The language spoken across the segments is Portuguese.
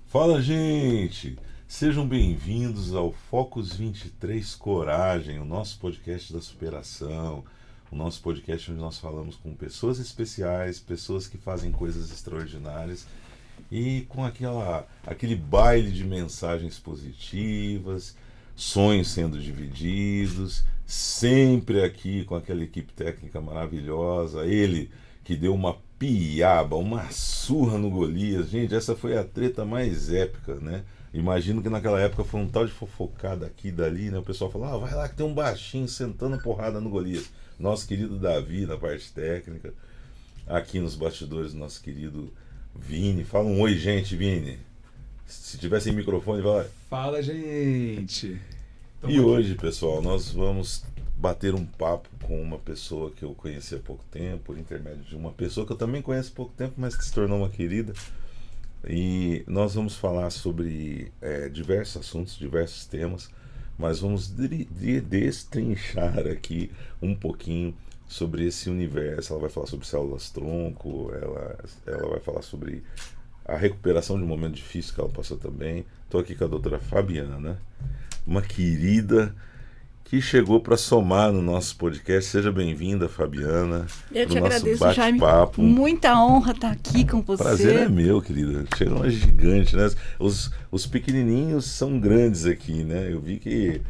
Fala, gente! Sejam bem-vindos ao Focus 23 Coragem, o nosso podcast da superação, o nosso podcast onde nós falamos com pessoas especiais, pessoas que fazem coisas extraordinárias e com aquele baile de mensagens positivas, sonhos sendo divididos, sempre aqui com aquela equipe técnica maravilhosa, ele que deu uma piaba, uma surra no Golias. Gente, essa foi a treta mais épica, né? Imagino que naquela época foi um tal de fofocada aqui e dali, né? O pessoal falava, vai lá que tem um baixinho sentando porrada no Golias. Nosso querido Davi na parte técnica. Aqui nos bastidores, nosso querido Vini. Fala um oi, gente, Vini. Se tiver sem microfone, vai lá. Fala, gente! E hoje, pessoal, nós vamos bater um papo com uma pessoa que eu conheci há pouco tempo, por intermédio de uma pessoa que eu também conheço há pouco tempo, mas que se tornou uma querida. E nós vamos falar sobre diversos assuntos, diversos temas, mas vamos destrinchar aqui um pouquinho sobre esse universo. Ela vai falar sobre células-tronco, ela vai falar sobre a recuperação de um momento difícil que ela passou também. Estou aqui com a doutora Fabiana, uma querida que chegou para somar no nosso podcast. Seja bem-vinda, Fabiana. Eu te agradeço, Jaime. Bate-papo. Muita honra estar aqui com você. Prazer é meu, querida. Chega uma gigante, né? Os pequenininhos são grandes aqui, né? Eu vi que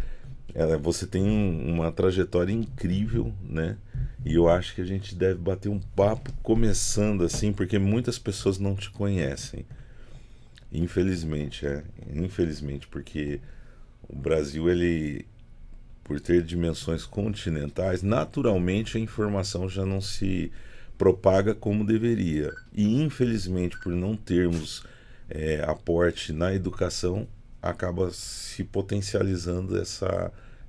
você tem uma trajetória incrível, né? E eu acho que a gente deve bater um papo começando assim, porque muitas pessoas não te conhecem. Infelizmente, porque o Brasil, ele, por ter dimensões continentais, naturalmente a informação já não se propaga como deveria. E infelizmente, por não termos aporte na educação, acaba se potencializando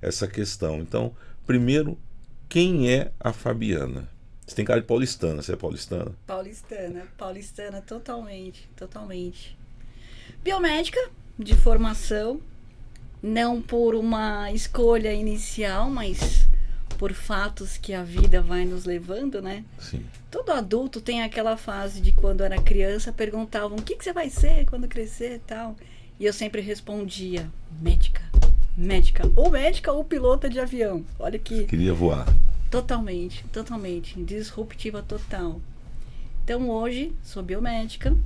essa questão. Então, primeiro, quem é a Fabiana? Você tem cara de paulistana, você é paulistana? Paulistana totalmente. Biomédica de formação, não por uma escolha inicial, mas por fatos que a vida vai nos levando, né? Sim. Todo adulto tem aquela fase de quando era criança, perguntavam o que você vai ser quando crescer e tal. E eu sempre respondia, médica, ou médica ou pilota de avião. Olha que... Queria voar. Totalmente, disruptiva total. Então hoje sou biomédica,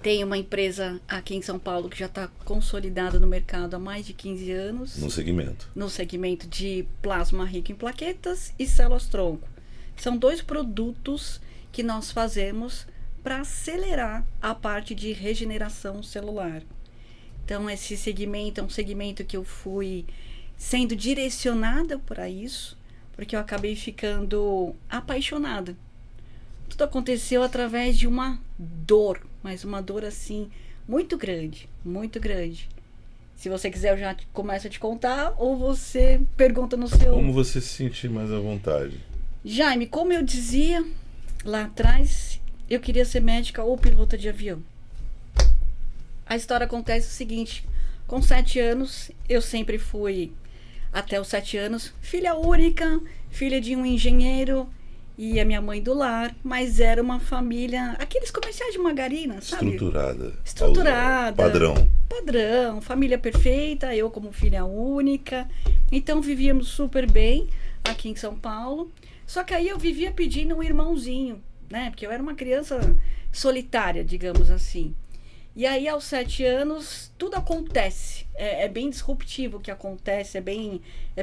tenho uma empresa aqui em São Paulo que já está consolidada no mercado há mais de 15 anos. No segmento? No segmento de plasma rico em plaquetas e células-tronco. São 2 produtos que nós fazemos para acelerar a parte de regeneração celular. Então esse segmento é um segmento que eu fui sendo direcionada para isso, porque eu acabei ficando apaixonada. Tudo aconteceu através de uma dor, mas uma dor assim, muito grande. Se você quiser, eu já começo a te contar, ou você pergunta no seu... Como você se sentir mais à vontade? Jaime, como eu dizia lá atrás, eu queria ser médica ou pilota de avião. A história acontece o seguinte, com 7 anos, eu sempre fui, até os 7 anos, filha única, filha de um engenheiro e a minha mãe do lar, mas era uma família, aqueles comerciais de margarina, sabe? Estruturada. Padrão, família perfeita, eu como filha única. Então vivíamos super bem aqui em São Paulo. Só que aí eu vivia pedindo um irmãozinho, né? Porque eu era uma criança solitária, digamos assim. E aí, aos 7 anos, tudo acontece. É bem disruptivo o que acontece, é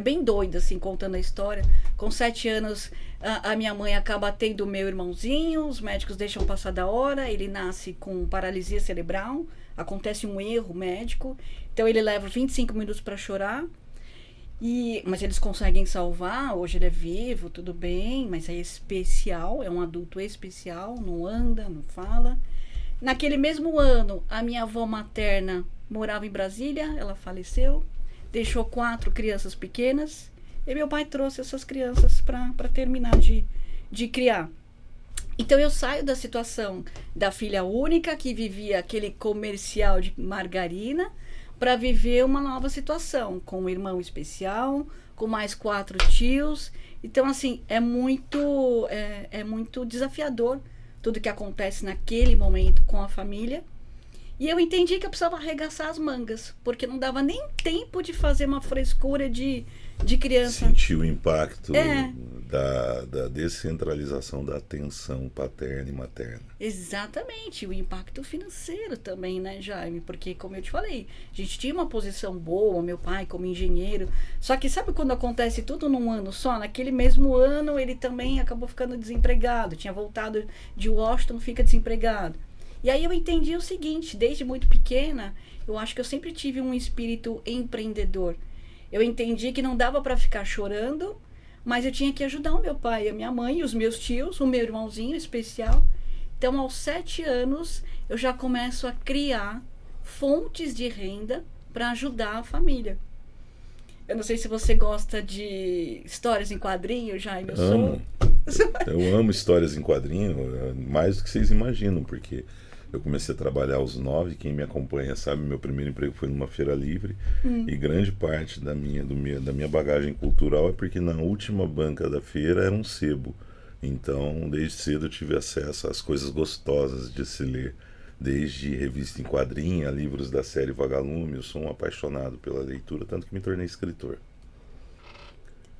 bem doido, assim, contando a história. Com 7 anos, a minha mãe acaba tendo o meu irmãozinho, os médicos deixam passar da hora, ele nasce com paralisia cerebral, acontece um erro médico, então ele leva 25 minutos para chorar, mas eles conseguem salvar, hoje ele é vivo, tudo bem, mas é especial, é um adulto especial, não anda, não fala. Naquele mesmo ano, a minha avó materna morava em Brasília, ela faleceu, deixou 4 crianças pequenas, e meu pai trouxe essas crianças para terminar de criar. Então eu saio da situação da filha única, que vivia aquele comercial de margarina, para viver uma nova situação, com um irmão especial, com mais 4 tios. Então, assim, é muito desafiador tudo que acontece naquele momento com a família. E eu entendi que eu precisava arregaçar as mangas, porque não dava nem tempo de fazer uma frescura de criança. Sentiu o impacto É. da descentralização da atenção paterna e materna. Exatamente, o impacto financeiro também, né, Jaime? Porque, como eu te falei, a gente tinha uma posição boa, meu pai como engenheiro, só que sabe quando acontece tudo num ano só? Naquele mesmo ano ele também acabou ficando desempregado, tinha voltado de Washington, fica desempregado. E aí eu entendi o seguinte, desde muito pequena, eu acho que eu sempre tive um espírito empreendedor. Eu entendi que não dava para ficar chorando, mas eu tinha que ajudar o meu pai, a minha mãe, os meus tios, o meu irmãozinho especial. Então, aos 7 anos, eu já começo a criar fontes de renda para ajudar a família. Eu não sei se você gosta de histórias em quadrinhos, Jaime. Amo. Eu amo histórias em quadrinho, mais do que vocês imaginam, porque eu comecei a trabalhar aos 9, quem me acompanha sabe, meu primeiro emprego foi numa feira livre, e grande parte da minha bagagem cultural é porque na última banca da feira era um sebo. Então, desde cedo eu tive acesso às coisas gostosas de se ler, desde revista em quadrinho, a livros da série Vagalume. Eu sou um apaixonado pela leitura, tanto que me tornei escritor.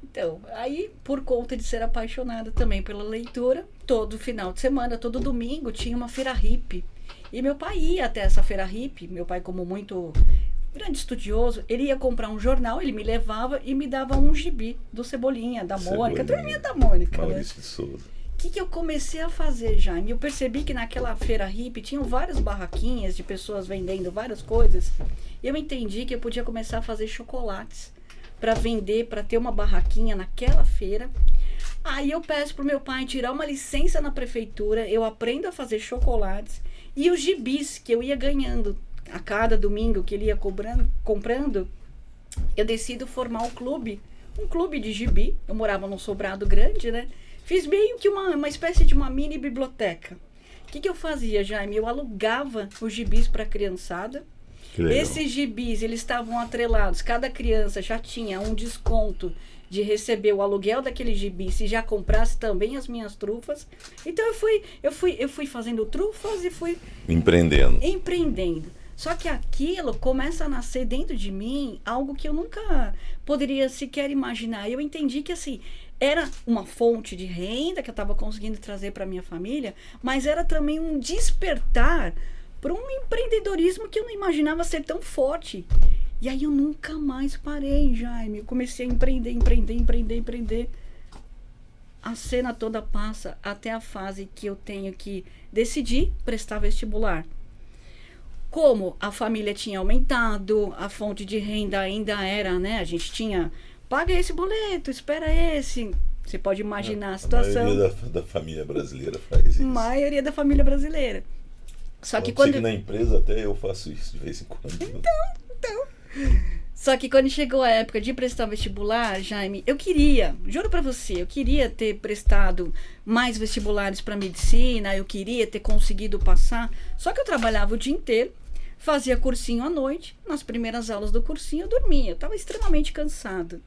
Então, aí, por conta de ser apaixonada também pela leitura, todo final de semana, todo domingo, tinha uma feira hippie. E meu pai ia até essa feira hippie, meu pai, como muito grande estudioso, ele ia comprar um jornal, ele me levava e me dava um gibi do Cebolinha, da Mônica, turminha da Mônica, né? Maurício de Souza. O que eu comecei a fazer, Jaime? Eu percebi que naquela feira hippie tinham várias barraquinhas de pessoas vendendo várias coisas. E eu entendi que eu podia começar a fazer chocolates para vender, para ter uma barraquinha naquela feira. Aí eu peço pro meu pai tirar uma licença na prefeitura, eu aprendo a fazer chocolates e os gibis que eu ia ganhando a cada domingo que ele ia comprando, eu decido formar um clube de gibi. Eu morava num sobrado grande, né? Fiz meio que uma espécie de uma mini biblioteca. O que eu fazia, Jaime? Eu alugava os gibis para a criançada. Esses gibis, eles estavam atrelados. Cada criança já tinha um desconto de receber o aluguel daquele gibi, se já comprasse também as minhas trufas. Então eu fui fazendo trufas e fui empreendendo. Só que aquilo começa a nascer dentro de mim algo que eu nunca poderia sequer imaginar. Eu entendi que assim, era uma fonte de renda que eu estava conseguindo trazer para minha família, mas era também um despertar para um empreendedorismo que eu não imaginava ser tão forte. E aí eu nunca mais parei, Jaime. Eu comecei a empreender. A cena toda passa até a fase que eu tenho que decidir prestar vestibular. Como a família tinha aumentado, a fonte de renda ainda era, né? A gente tinha, paga esse boleto, espera esse. Você pode imaginar a situação. A maioria da família brasileira faz isso. Maioria da família brasileira. Só que quando... na empresa até eu faço isso de vez em quando. Então. Só que quando chegou a época de prestar vestibular, Jaime, eu queria, juro pra você, eu queria ter prestado mais vestibulares para medicina, eu queria ter conseguido passar. Só que eu trabalhava o dia inteiro, fazia cursinho à noite, nas primeiras aulas do cursinho eu dormia, eu estava extremamente cansada.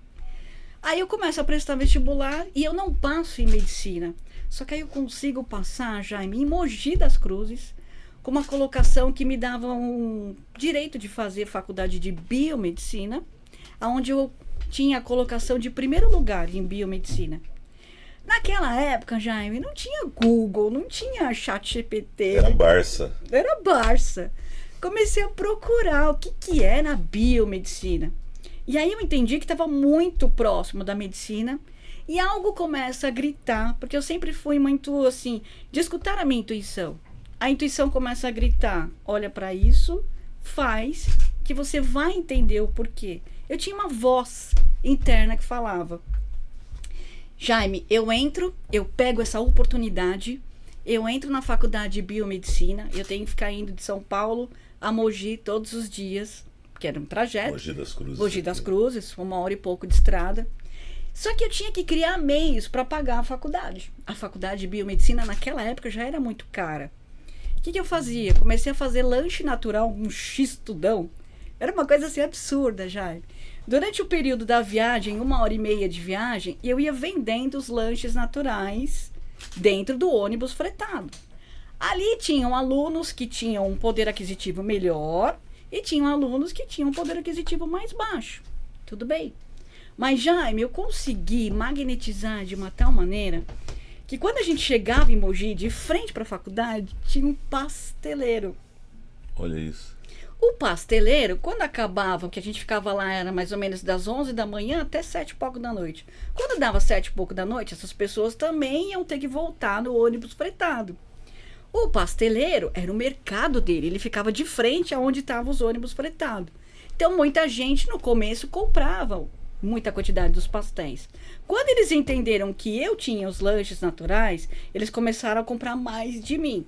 Aí eu começo a prestar vestibular e eu não passo em medicina. Só que aí eu consigo passar, Jaime, em Mogi das Cruzes, com uma colocação que me dava um direito de fazer faculdade de biomedicina, onde eu tinha a colocação de primeiro lugar em biomedicina. Naquela época, Jaime, não tinha Google, não tinha ChatGPT. Era Barça. Era Barça. Comecei a procurar o que era a biomedicina. E aí eu entendi que estava muito próximo da medicina e algo começa a gritar, porque eu sempre fui muito assim, de escutar a minha intuição. A intuição começa a gritar, olha para isso, faz, que você vai entender o porquê. Eu tinha uma voz interna que falava, Jaime, eu pego essa oportunidade, eu entro na faculdade de biomedicina, eu tenho que ficar indo de São Paulo a Mogi todos os dias, que era um trajeto. Mogi das Cruzes, 1h e pouco de estrada. Só que eu tinha que criar meios para pagar a faculdade. A faculdade de biomedicina naquela época já era muito cara. O que eu fazia? Comecei a fazer lanche natural, um x-tudão. Era uma coisa assim absurda já. Durante o período da viagem, 1h30 de viagem, eu ia vendendo os lanches naturais dentro do ônibus fretado. Ali tinham alunos que tinham um poder aquisitivo melhor e tinham alunos que tinham um poder aquisitivo mais baixo. Tudo bem. Mas, Jaime, eu consegui magnetizar de uma tal maneira que quando a gente chegava em Mogi, de frente para a faculdade, tinha um pasteleiro. Olha isso. O pasteleiro, quando acabava, que a gente ficava lá, era mais ou menos das 11 da manhã até 7 e pouco da noite. Quando dava 7 e pouco da noite, essas pessoas também iam ter que voltar no ônibus fretado. O pasteleiro era o mercado dele, ele ficava de frente aonde estavam os ônibus fretados. Então, muita gente no começo comprava muita quantidade dos pastéis. Quando eles entenderam que eu tinha os lanches naturais, eles começaram a comprar mais de mim.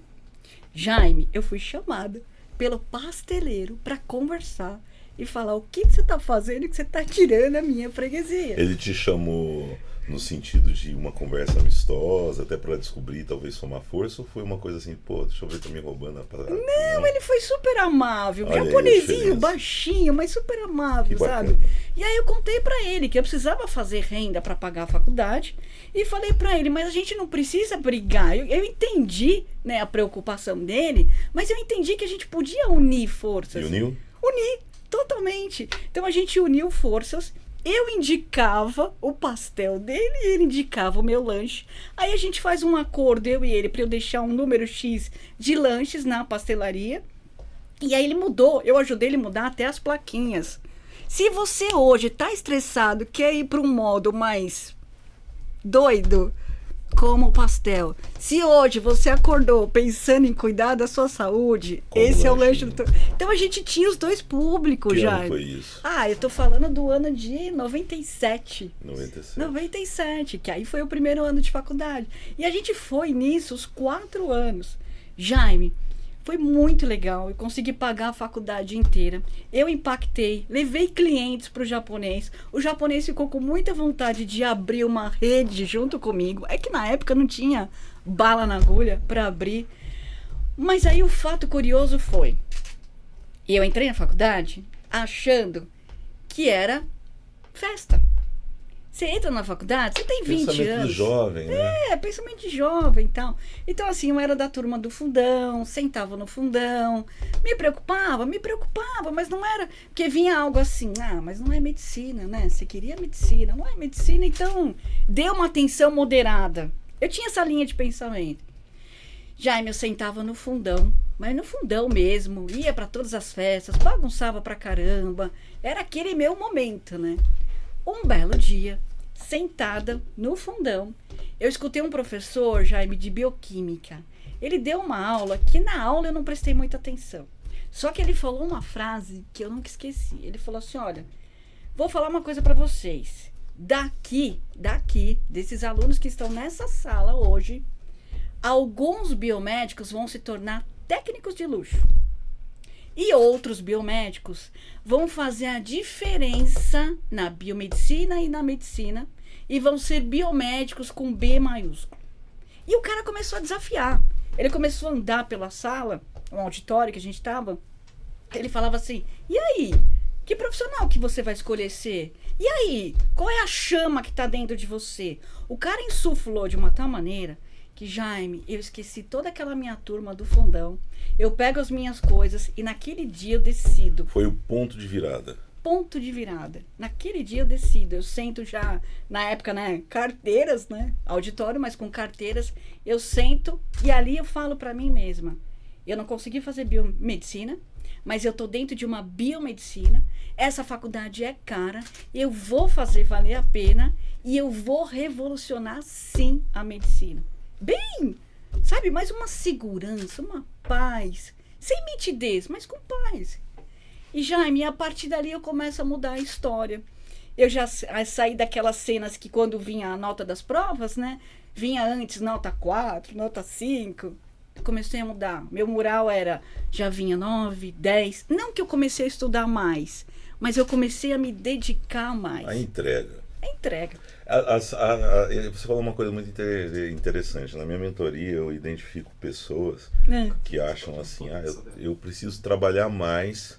Jaime, eu fui chamada pelo pasteleiro para conversar e falar o que você está fazendo e que você está tirando a minha freguesia. Ele te chamou no sentido de uma conversa amistosa, até para descobrir, talvez somar força, ou foi uma coisa assim, pô, deixa eu ver, tá me roubando a parada? Não, ele foi super amável, Olha aí a japonesinho, diferença. baixinho, mas super amável, Que sabe? bacana. E aí eu contei pra ele que eu precisava fazer renda pra pagar a faculdade e falei pra ele, mas a gente não precisa brigar. Eu entendi, né, a preocupação dele, mas eu entendi que a gente podia unir forças. E uniu? Unir, totalmente. Então a gente uniu forças. Eu indicava o pastel dele e ele indicava o meu lanche. Aí a gente faz um acordo, eu e ele, para eu deixar um número X de lanches na pastelaria. E aí ele mudou, eu ajudei ele a mudar até as plaquinhas. Se você hoje está estressado, quer ir para um modo mais doido, como o pastel. Se hoje você acordou pensando em cuidar da sua saúde, Como esse é o lanche lanchinho. do... Então a gente tinha os dois públicos Que já. ano foi isso? Ah, eu tô falando do ano de 97. 97. 97, que aí foi o primeiro ano de faculdade. E a gente foi nisso os 4 anos. Jaime, foi muito legal. Eu consegui pagar a faculdade inteira. Eu impactei, levei clientes para o japonês. O japonês ficou com muita vontade de abrir uma rede junto comigo. É que na época não tinha bala na agulha para abrir. Mas aí o fato curioso foi... Eu entrei na faculdade achando que era festa. Você entra na faculdade, você tem 20 Pensamento anos. do jovem, né? Pensamento de jovem e tal. Então, assim, eu era da turma do fundão, sentava no fundão, me preocupava, mas não era... Porque vinha algo assim, mas não é medicina, né? Você queria medicina, não é medicina, então dê uma atenção moderada. Eu tinha essa linha de pensamento. Jaime, eu sentava no fundão, mas no fundão mesmo, ia para todas as festas, bagunçava pra caramba. Era aquele meu momento, né? Um belo dia, sentada no fundão, eu escutei um professor, Jaime, de bioquímica. Ele deu uma aula que na aula eu não prestei muita atenção. Só que ele falou uma frase que eu nunca esqueci. Ele falou assim, olha, vou falar uma coisa para vocês. Daqui, desses alunos que estão nessa sala hoje, alguns biomédicos vão se tornar técnicos de luxo. E outros biomédicos vão fazer a diferença na biomedicina e na medicina e vão ser biomédicos com B maiúsculo. E o cara começou a desafiar. Ele começou a andar pela sala, um auditório que a gente estava. Ele falava assim, e aí? Que profissional que você vai escolher ser? E aí? Qual é a chama que está dentro de você? O cara insuflou de uma tal maneira que, Jaime, eu esqueci toda aquela minha turma do fundão. Eu pego as minhas coisas e naquele dia eu decido. Foi o ponto de virada. Ponto de virada. Naquele dia eu decido. Eu sento já, na época, né, carteiras, né? Auditório, mas com carteiras. Eu sento e ali eu falo para mim mesma. Eu não consegui fazer biomedicina, mas eu tô dentro de uma biomedicina. Essa faculdade é cara. Eu vou fazer valer a pena e eu vou revolucionar, sim, a medicina. Bem, sabe, mais uma segurança, uma paz, sem mitidez, mas com paz. E Jaime, a partir dali eu começo a mudar a história. Eu já saí daquelas cenas que quando vinha a nota das provas, né, vinha antes nota 4, nota 5, comecei a mudar. Meu mural já vinha 9, 10, não que eu comecei a estudar mais, mas eu comecei a me dedicar mais. A entrega. A entrega. Você falou uma coisa muito interessante. Na minha mentoria eu identifico pessoas que acham assim, eu preciso trabalhar mais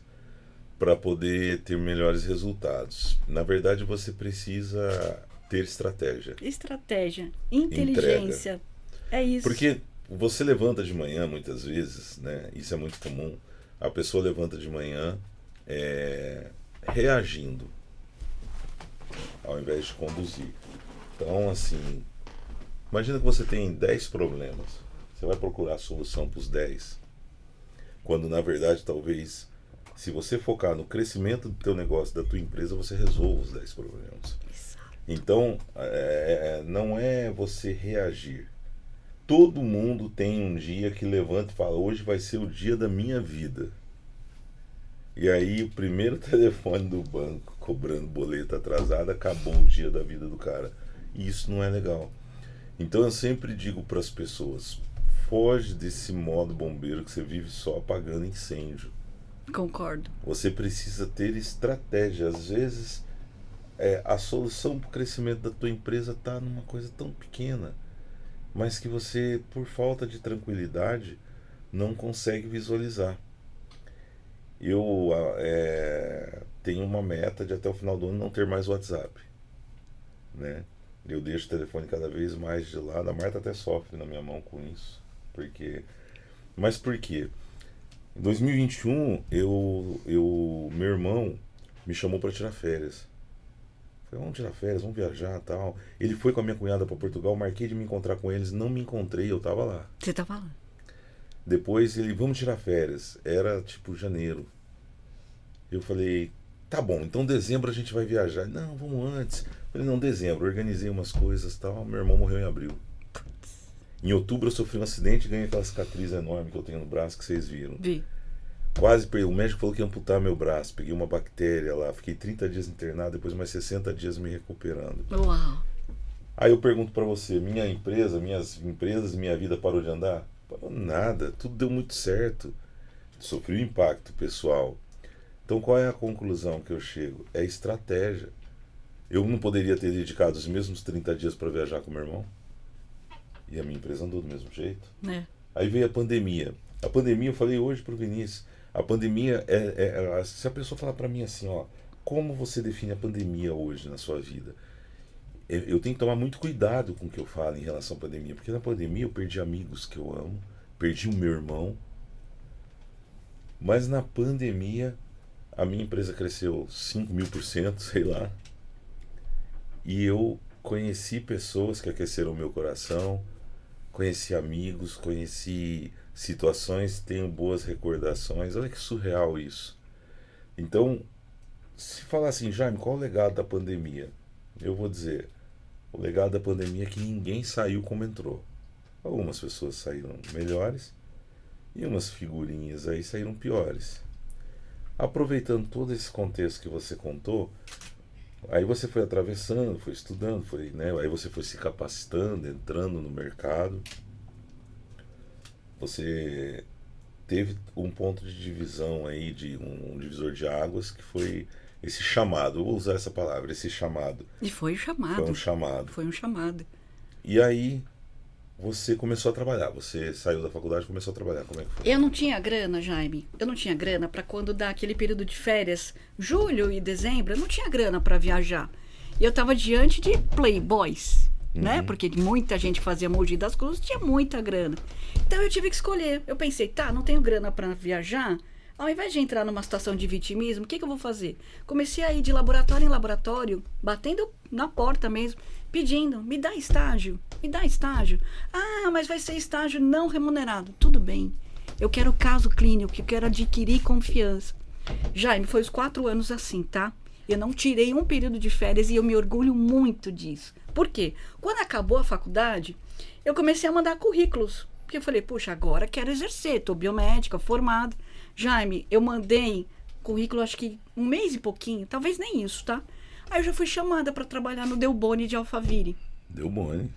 para poder ter melhores resultados. Na verdade, você precisa ter estratégia. Estratégia, inteligência. Entrega. É isso. Porque você levanta de manhã muitas vezes, né? Isso é muito comum. A pessoa levanta de manhã reagindo ao invés de conduzir. Então, assim, imagina que você tem 10 problemas. Você vai procurar a solução para os 10. Quando, na verdade, talvez, se você focar no crescimento do teu negócio, da tua empresa, você resolva os 10 problemas. Então, não é você reagir. Todo mundo tem um dia que levanta e fala, hoje vai ser o dia da minha vida. E aí o primeiro telefone do banco cobrando boleto atrasado, acabou o dia da vida do cara. E isso não é legal. Então eu sempre digo para as pessoas, foge desse modo bombeiro que você vive só apagando incêndio. Concordo. Você precisa ter estratégia. Às vezes a solução para o crescimento da tua empresa está numa coisa tão pequena, mas que você, por falta de tranquilidade, não consegue visualizar. Eu tenho uma meta de até o final do ano não ter mais WhatsApp, né? Eu deixo o telefone cada vez mais de lado. A Marta até sofre na minha mão com isso. Mas por quê? Em 2021, meu irmão me chamou para tirar férias. Falei, vamos tirar férias, vamos viajar e tal. Ele foi com a minha cunhada para Portugal, marquei de me encontrar com eles, não me encontrei, eu estava lá. Você estava lá? Depois ele, vamos tirar férias. Era tipo janeiro. Eu falei, tá bom, então dezembro a gente vai viajar. Não, vamos antes. Falei, não, dezembro. Organizei umas coisas e tal. Meu irmão morreu em abril. Em outubro eu sofri um acidente e ganhei aquela cicatriz enorme que eu tenho no braço que vocês viram. Vi. O médico falou que ia amputar meu braço. Peguei uma bactéria lá. Fiquei 30 dias internado, depois mais 60 dias me recuperando. Uau. Aí eu pergunto pra você, minhas empresas, minha vida parou de andar? Parou nada, tudo deu muito certo. Sofri um impacto pessoal. Então qual é a conclusão que eu chego? É estratégia. Eu não poderia ter dedicado os mesmos 30 dias para viajar com meu irmão? E a minha empresa andou do mesmo jeito. Aí veio a pandemia. A pandemia, eu falei hoje pro Vinícius, a pandemia se a pessoa falar para mim assim, ó, como você define a pandemia hoje na sua vida? Eu tenho que tomar muito cuidado com o que eu falo em relação à pandemia, porque na pandemia eu perdi amigos que eu amo, perdi o meu irmão, mas na pandemia a minha empresa cresceu 5.000%, sei lá, e eu conheci pessoas que aqueceram o meu coração, conheci amigos, conheci situações, tenho boas recordações. Olha que surreal isso. Então, se falar assim, Jaime, qual o legado da pandemia? Eu vou dizer, o legado da pandemia é que ninguém saiu como entrou. Algumas pessoas saíram melhores e umas figurinhas aí saíram piores. Aproveitando todo esse contexto que você contou, aí você foi atravessando, foi estudando, aí você foi se capacitando, entrando no mercado. Você teve um ponto de divisão aí, de um divisor de águas, que foi esse chamado. Eu vou usar essa palavra, esse chamado. E foi um chamado. Foi um chamado. Foi um chamado. E aí você começou a trabalhar. Você saiu da faculdade e começou a trabalhar. Como é que foi? Eu não tinha grana, Jaime. Eu não tinha grana para quando dá aquele período de férias, julho e dezembro, eu não tinha grana para viajar. E eu estava diante de playboys, né? Porque muita gente que fazia Mogi das Cruzes tinha muita grana. Então eu tive que escolher. Eu pensei, tá, não tenho grana para viajar. Ao invés de entrar numa situação de vitimismo, o que eu vou fazer? Comecei a ir de laboratório em laboratório, batendo na porta mesmo, pedindo, me dá estágio, me dá estágio. Ah, mas vai ser estágio não remunerado. Tudo bem, eu quero caso clínico, eu quero adquirir confiança. Jaime, foi os 4 anos assim, tá? Eu não tirei um período de férias e eu me orgulho muito disso. Por quê? Quando acabou a faculdade, eu comecei a mandar currículos. Porque eu falei, puxa, agora quero exercer, tô biomédica, formada. Jaime, eu mandei currículo acho que 1 mês e pouquinho, talvez nem isso, tá? Aí eu já fui chamada para trabalhar no Delboni de Alphaville. Delboni.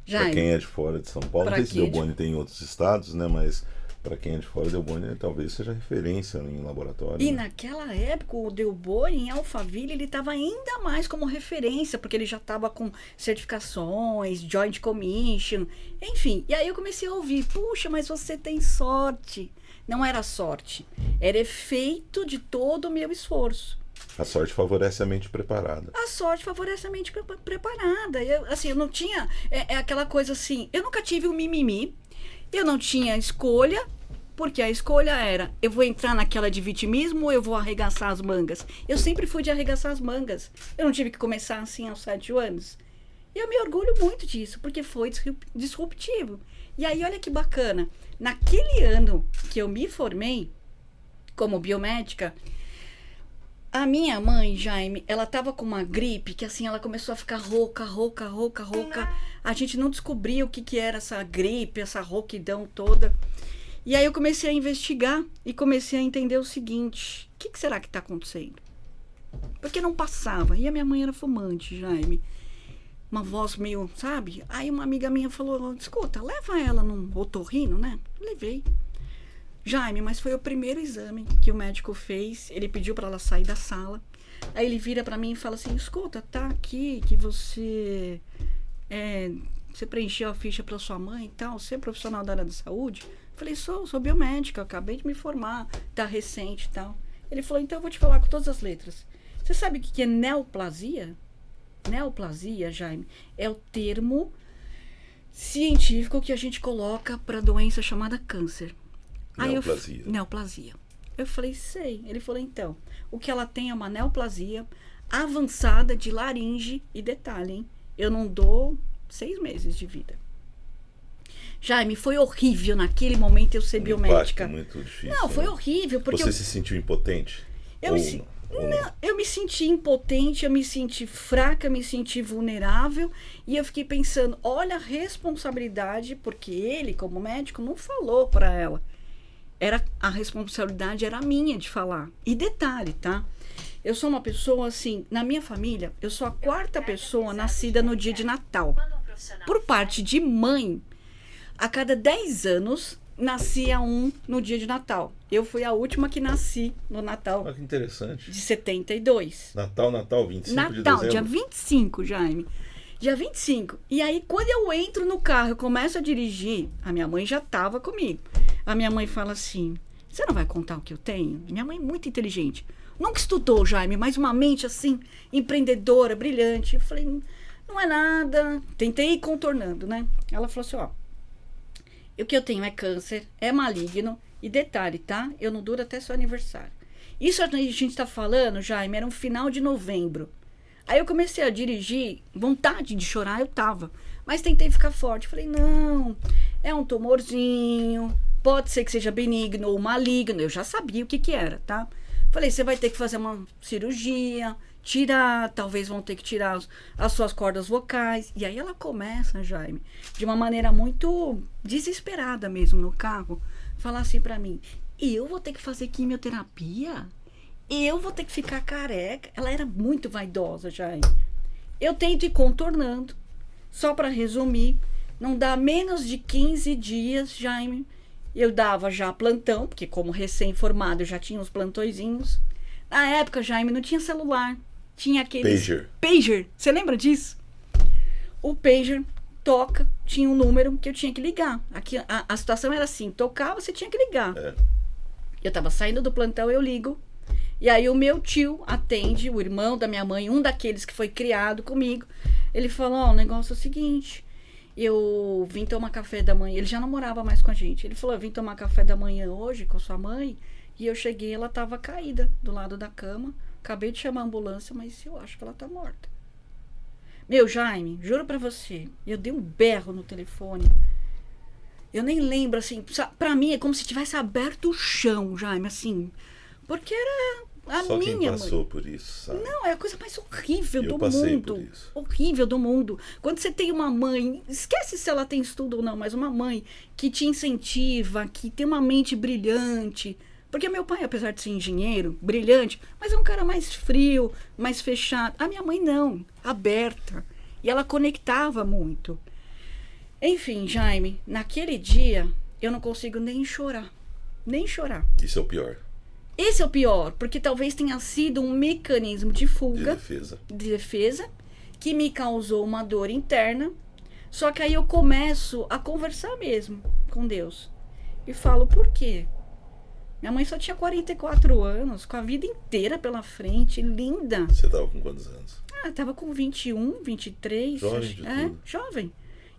Jaime, para quem é de fora de São Paulo, não sei se Delboni tem em outros estados, né? Mas para quem é de fora, Delboni talvez seja referência em laboratório. E né? naquela época, o Delboni em Alphaville, ele estava ainda mais como referência, porque ele já estava com certificações, Joint Commission, enfim. E aí eu comecei a ouvir, puxa, mas você tem sorte. Não era sorte, era efeito de todo o meu esforço. A sorte favorece a mente preparada. A sorte favorece a mente preparada. Eu não tinha aquela coisa assim, eu nunca tive um mimimi, Eu não tinha escolha, porque a escolha era, eu vou entrar naquela de vitimismo ou eu vou arregaçar as mangas? Eu sempre fui de arregaçar as mangas. Eu não tive que começar assim aos 7 anos. E eu me orgulho muito disso, porque foi disruptivo. E aí, olha que bacana. Naquele ano que eu me formei como biomédica, a minha mãe, Jaime, ela tava com uma gripe que assim, ela começou a ficar rouca. A gente não descobriu o que era essa gripe, essa rouquidão toda. E aí eu comecei a investigar e comecei a entender o seguinte: o que será que está acontecendo? Porque não passava. E a minha mãe era fumante, Jaime. Uma voz meio, sabe? Aí uma amiga minha falou, escuta, leva ela num otorrino, né? Levei. Jaime, mas foi o primeiro exame que o médico fez. Ele pediu para ela sair da sala. Aí ele vira para mim e fala assim, escuta, tá aqui que você preencheu a ficha para sua mãe e tal, você é profissional da área da saúde? Eu falei, sou biomédica, acabei de me formar, tá recente e tal. Ele falou, então eu vou te falar com todas as letras. Você sabe o que é neoplasia? Neoplasia, Jaime, é o termo científico que a gente coloca para doença chamada câncer. Neoplasia. Neoplasia. Eu falei, sei. Ele falou, então, o que ela tem é uma neoplasia avançada de laringe. E detalhe, hein? Eu não dou 6 meses de vida. Jaime, foi horrível naquele momento eu ser biomédica. Muito difícil. Não, foi né? horrível. Porque Você se sentiu impotente? Eu me senti impotente, eu me senti fraca, eu me senti vulnerável. E eu fiquei pensando, olha a responsabilidade, porque ele, como médico, não falou para ela. A responsabilidade era minha de falar. E detalhe, tá? Eu sou uma pessoa assim, na minha família, eu sou a 4ª pessoa nascida no dia de Natal. Por parte de mãe, a cada 10 anos, nascia um no dia de Natal. Eu fui a última que nasci no Natal. Olha que interessante. De 72. Natal, 25 de dezembro. Natal, dia 25, Jaime. Dia 25. E aí, quando eu entro no carro, eu começo a dirigir, a minha mãe já estava comigo. A minha mãe fala assim, você não vai contar o que eu tenho? Minha mãe é muito inteligente. Nunca estudou, Jaime, mas uma mente assim, empreendedora, brilhante. Eu falei, não é nada. Tentei ir contornando, né? Ela falou assim, ó, o que eu tenho é câncer, é maligno. E detalhe, tá? Eu não duro até seu aniversário. Isso a gente tá falando, Jaime, era um final de novembro. Aí eu comecei a dirigir, vontade de chorar eu tava. Mas tentei ficar forte. Falei, não, é um tumorzinho, pode ser que seja benigno ou maligno. Eu já sabia o que era, tá? Falei, você vai ter que fazer uma cirurgia, tirar, talvez vão ter que tirar as suas cordas vocais. E aí ela começa, Jaime, de uma maneira muito desesperada mesmo no carro, falar assim pra mim, eu vou ter que fazer quimioterapia? Eu vou ter que ficar careca? Ela era muito vaidosa, Jaime. Eu tento ir contornando, só pra resumir, não dá menos de 15 dias, Jaime, eu dava já plantão, porque como recém-formado eu já tinha os plantõezinhos. Na época, Jaime, não tinha celular. Tinha aquele... Pager. Você lembra disso? O pager toca, tinha um número que eu tinha que ligar. Aqui, a situação era assim, tocava, você tinha que ligar. Eu tava saindo do plantão, eu ligo. E aí o meu tio atende, o irmão da minha mãe, um daqueles que foi criado comigo. Ele falou, ó, o negócio é o seguinte... Eu vim tomar café da manhã. Ele já não morava mais com a gente. Ele falou, eu vim tomar café da manhã hoje com a sua mãe. E eu cheguei, ela tava caída do lado da cama. Acabei de chamar a ambulância, mas eu acho que ela tá morta. Meu, Jaime, juro pra você, eu dei um berro no telefone. Eu nem lembro, assim, pra mim é como se tivesse aberto o chão, Jaime, assim. Porque era a Só minha quem passou mãe. por isso, sabe? Não, é a coisa mais horrível do passei mundo. por isso. Horrível do mundo. Quando você tem uma mãe, esquece se ela tem estudo ou não, mas uma mãe que te incentiva, que tem uma mente brilhante. Porque meu pai, apesar de ser engenheiro, brilhante, mas é um cara mais frio, mais fechado. A minha mãe não, aberta. E ela conectava muito. Enfim, Jaime, naquele dia eu não consigo nem chorar. Nem chorar. Isso é o pior. Esse é o pior, porque talvez tenha sido um mecanismo de fuga, de defesa, que me causou uma dor interna. Só que aí eu começo a conversar mesmo com Deus. E falo, por quê? Minha mãe só tinha 44 anos, com a vida inteira pela frente, linda. Você tava com quantos anos? Tava com 21, 23. Jovem de tudo. Jovem.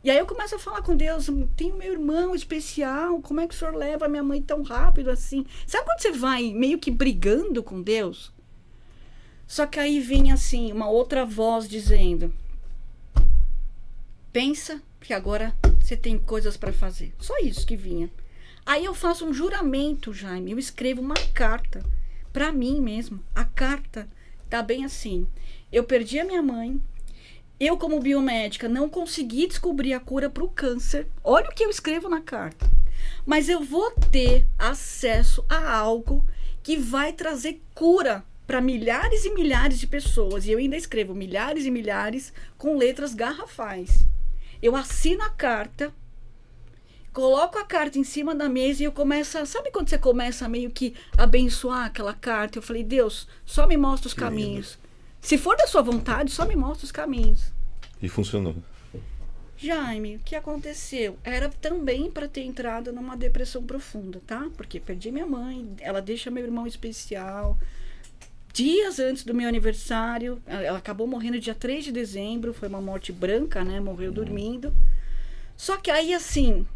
E aí eu começo a falar com Deus, tem o meu irmão especial, como é que o senhor leva a minha mãe tão rápido assim? Sabe quando você vai meio que brigando com Deus? Só que aí vinha assim, uma outra voz dizendo, pensa que agora você tem coisas para fazer. Só isso que vinha. Aí eu faço um juramento, Jaime, eu escrevo uma carta para mim mesmo. A carta tá bem assim, eu perdi a minha mãe, eu, como biomédica, não consegui descobrir a cura para o câncer. Olha o que eu escrevo na carta. Mas eu vou ter acesso a algo que vai trazer cura para milhares e milhares de pessoas. E eu ainda escrevo milhares e milhares com letras garrafais. Eu assino a carta, coloco a carta em cima da mesa e eu começo a... Sabe quando você começa a meio que abençoar aquela carta? Eu falei, Deus, só me mostra os caminhos. Se for da sua vontade, só me mostra os caminhos. E funcionou. Jaime, o que aconteceu? Era também para ter entrado numa depressão profunda, tá? Porque perdi minha mãe, ela deixa meu irmão especial. Dias antes do meu aniversário, ela acabou morrendo dia 3 de dezembro, foi uma morte branca, né? Morreu dormindo. Só que aí, assim,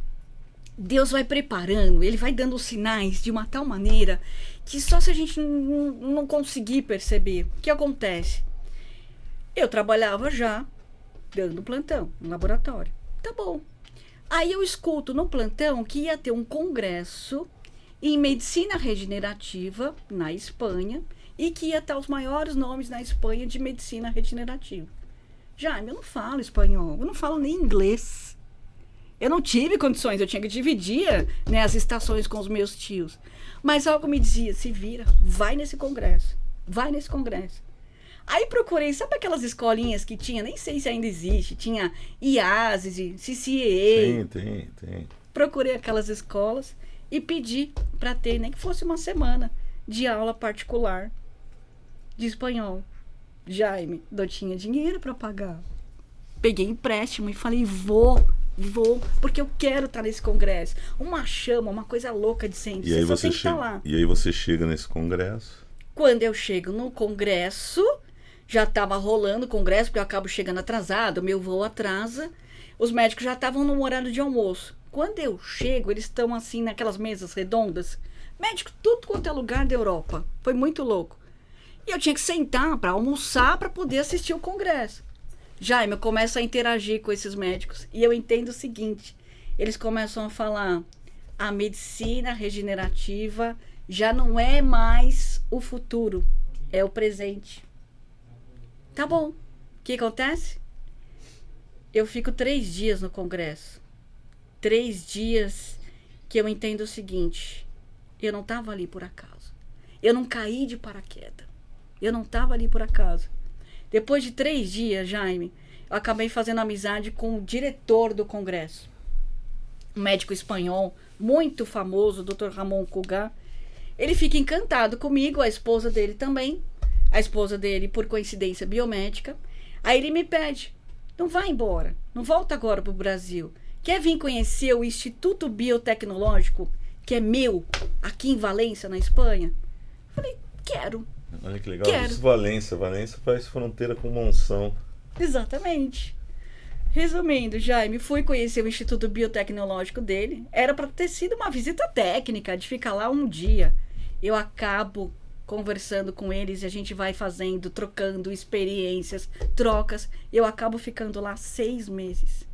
Deus vai preparando, ele vai dando sinais de uma tal maneira que só se a gente não conseguir perceber. O que acontece? Eu trabalhava já dando plantão no laboratório. Tá bom. Aí eu escuto no plantão que ia ter um congresso em medicina regenerativa na Espanha e que ia estar os maiores nomes na Espanha de medicina regenerativa. Jaime, eu não falo espanhol, eu não falo nem inglês. Eu não tive condições, eu tinha que dividir, né, as estações com os meus tios. Mas algo me dizia, se vira, vai nesse congresso, vai nesse congresso. Aí procurei, sabe aquelas escolinhas que tinha, nem sei se ainda existe, tinha IASES, CCEA. Tem. Procurei aquelas escolas e pedi para ter, nem que fosse uma semana de aula particular de espanhol. Jaime, não tinha dinheiro para pagar. Peguei empréstimo e falei, vou, porque eu quero estar nesse congresso. Uma chama, uma coisa louca de sempre. E aí você tem que estar lá. E aí você chega nesse congresso? Quando eu chego no congresso, já estava rolando o congresso, porque eu acabo chegando atrasado, meu voo atrasa. Os médicos já estavam no horário de almoço. Quando eu chego, eles estão assim naquelas mesas redondas. Médico, tudo quanto é lugar da Europa. Foi muito louco. E eu tinha que sentar para almoçar para poder assistir o congresso. Jaime, eu começo a interagir com esses médicos e eu entendo o seguinte, eles começam a falar, a medicina regenerativa já não é mais o futuro, é o presente. Tá bom, o que acontece? Eu fico 3 dias no congresso, 3 dias que eu entendo o seguinte, eu não estava ali por acaso, eu não caí de paraquedas, eu não estava ali por acaso. Depois de 3 dias, Jaime, eu acabei fazendo amizade com o diretor do congresso. Um médico espanhol, muito famoso, o Dr. Ramon Cugat. Ele fica encantado comigo, a esposa dele também. A esposa dele, por coincidência, biomédica. Aí ele me pede, não vai embora, não volta agora para o Brasil. Quer vir conhecer o Instituto Biotecnológico, que é meu, aqui em Valência, na Espanha? Eu falei, quero. Olha que legal. Isso, Valência faz fronteira com Monção. Exatamente. Resumindo, Jaime, fui conhecer o Instituto Biotecnológico dele. Era para ter sido uma visita técnica, de ficar lá um dia. Eu acabo conversando com eles e a gente vai fazendo, trocando experiências, trocas. Eu acabo ficando lá 6 meses.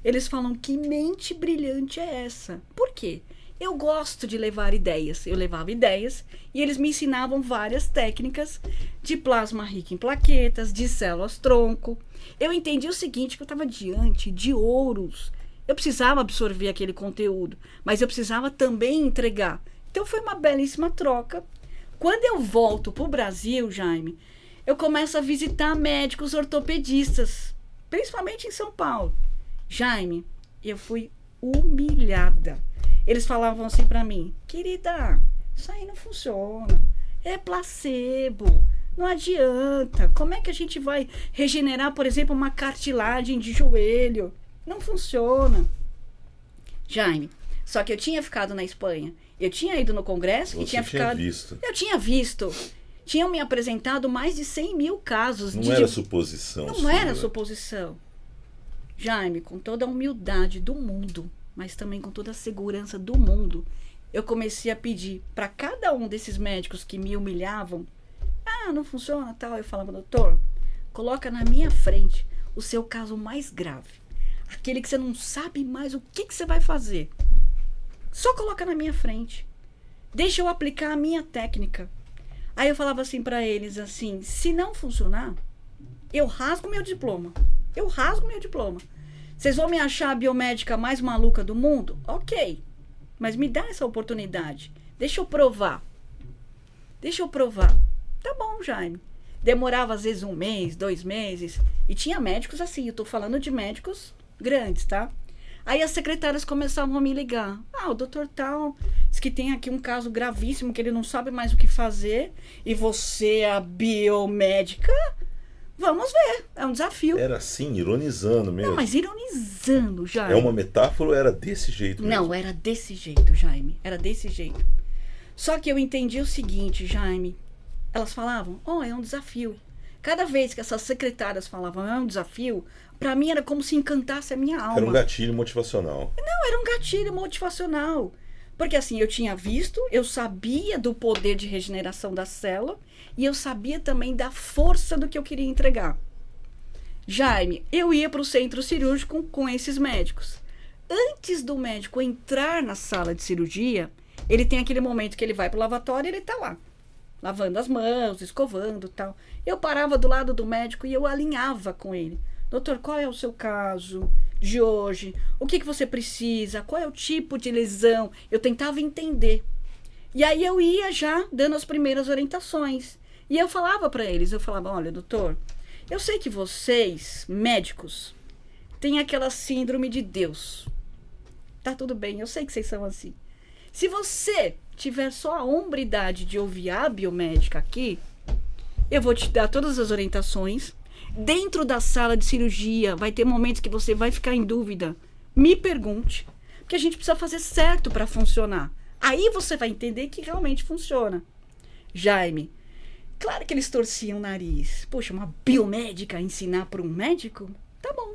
Eles falam, que mente brilhante é essa? Por quê? Eu gosto de levar ideias. Eu levava ideias e eles me ensinavam várias técnicas de plasma rico em plaquetas, de células-tronco. Eu entendi o seguinte, que eu estava diante de ouros. Eu precisava absorver aquele conteúdo, mas eu precisava também entregar. Então foi uma belíssima troca. Quando eu volto para o Brasil, Jaime, eu começo a visitar médicos ortopedistas, principalmente em São Paulo. Jaime, eu fui humilhada. Eles falavam assim para mim, querida, isso aí não funciona, é placebo, não adianta. Como é que a gente vai regenerar, por exemplo, uma cartilagem de joelho? Não funciona. Jaime, só que eu tinha ficado na Espanha, eu tinha ido no congresso e tinha ficado... Visto. Eu tinha visto. Tinham me apresentado mais de 100 mil casos. Não era suposição. Não era suposição. Jaime, com toda a humildade do mundo, mas também com toda a segurança do mundo, eu comecei a pedir para cada um desses médicos que me humilhavam, não funciona, tal. Eu falava, doutor, coloca na minha frente o seu caso mais grave. Aquele que você não sabe mais o que você vai fazer. Só coloca na minha frente. Deixa eu aplicar a minha técnica. Aí eu falava assim para eles, assim, se não funcionar, eu rasgo meu diploma. Vocês vão me achar a biomédica mais maluca do mundo? Ok. Mas me dá essa oportunidade. Deixa eu provar. Tá bom, Jaime. Demorava às vezes 1 mês, 2 meses. E tinha médicos assim, eu tô falando de médicos grandes, tá? Aí as secretárias começavam a me ligar. O doutor tal diz que tem aqui um caso gravíssimo, que ele não sabe mais o que fazer. E você é a biomédica? Vamos ver, é um desafio. Era assim, ironizando mesmo. Não, mas ironizando, Jaime. É uma metáfora ou era desse jeito mesmo? Não, era desse jeito, Jaime. Era desse jeito. Só que eu entendi o seguinte, Jaime. Elas falavam, é um desafio. Cada vez que essas secretárias falavam, é um desafio, pra mim era como se encantasse a minha alma. Era um gatilho motivacional. Não, era um gatilho motivacional. Porque assim, eu tinha visto, eu sabia do poder de regeneração da célula e eu sabia também da força do que eu queria entregar. Jaime, eu ia para o centro cirúrgico com esses médicos. Antes do médico entrar na sala de cirurgia, ele tem aquele momento que ele vai para o lavatório e ele está lá, lavando as mãos, escovando e tal. Eu parava do lado do médico e eu alinhava com ele. Doutor, qual é o seu caso de hoje? O que você precisa? Qual é o tipo de lesão? Eu tentava entender. E aí eu ia já dando as primeiras orientações. E eu falava para eles, olha, doutor, eu sei que vocês, médicos, têm aquela síndrome de Deus. Tá tudo bem, eu sei que vocês são assim. Se você tiver só a hombridade de ouvir a biomédica aqui, eu vou te dar todas as orientações. Dentro da sala de cirurgia, vai ter momentos que você vai ficar em dúvida. Me pergunte, porque a gente precisa fazer certo para funcionar. Aí você vai entender que realmente funciona. Jaime, claro que eles torciam o nariz. Poxa, uma biomédica ensinar para um médico? Tá bom.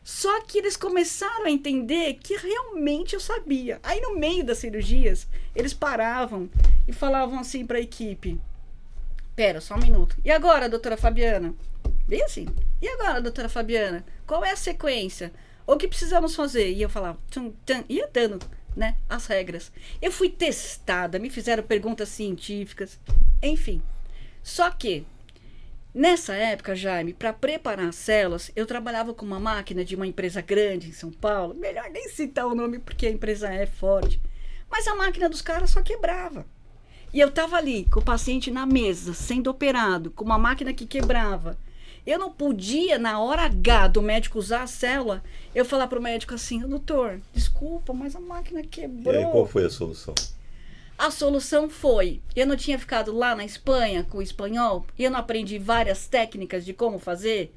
Só que eles começaram a entender que realmente eu sabia. Aí no meio das cirurgias, eles paravam e falavam assim para a equipe. Pera, só um minuto. E agora, doutora Fabiana? Bem assim. E agora, doutora Fabiana? Qual é a sequência? O que precisamos fazer? E eu falava, ia dando, né, as regras. Eu fui testada, me fizeram perguntas científicas, enfim. Só que, nessa época, Jaime, para preparar as células, eu trabalhava com uma máquina de uma empresa grande em São Paulo. Melhor nem citar o nome porque a empresa é forte. Mas a máquina dos caras só quebrava. E eu estava ali, com o paciente na mesa, sendo operado, com uma máquina que quebrava. Eu não podia, na hora H do médico usar a célula, eu falar para o médico assim, doutor, desculpa, mas a máquina quebrou. E aí, qual foi a solução? A solução foi, eu não tinha ficado lá na Espanha com o espanhol, e eu não aprendi várias técnicas de como fazer.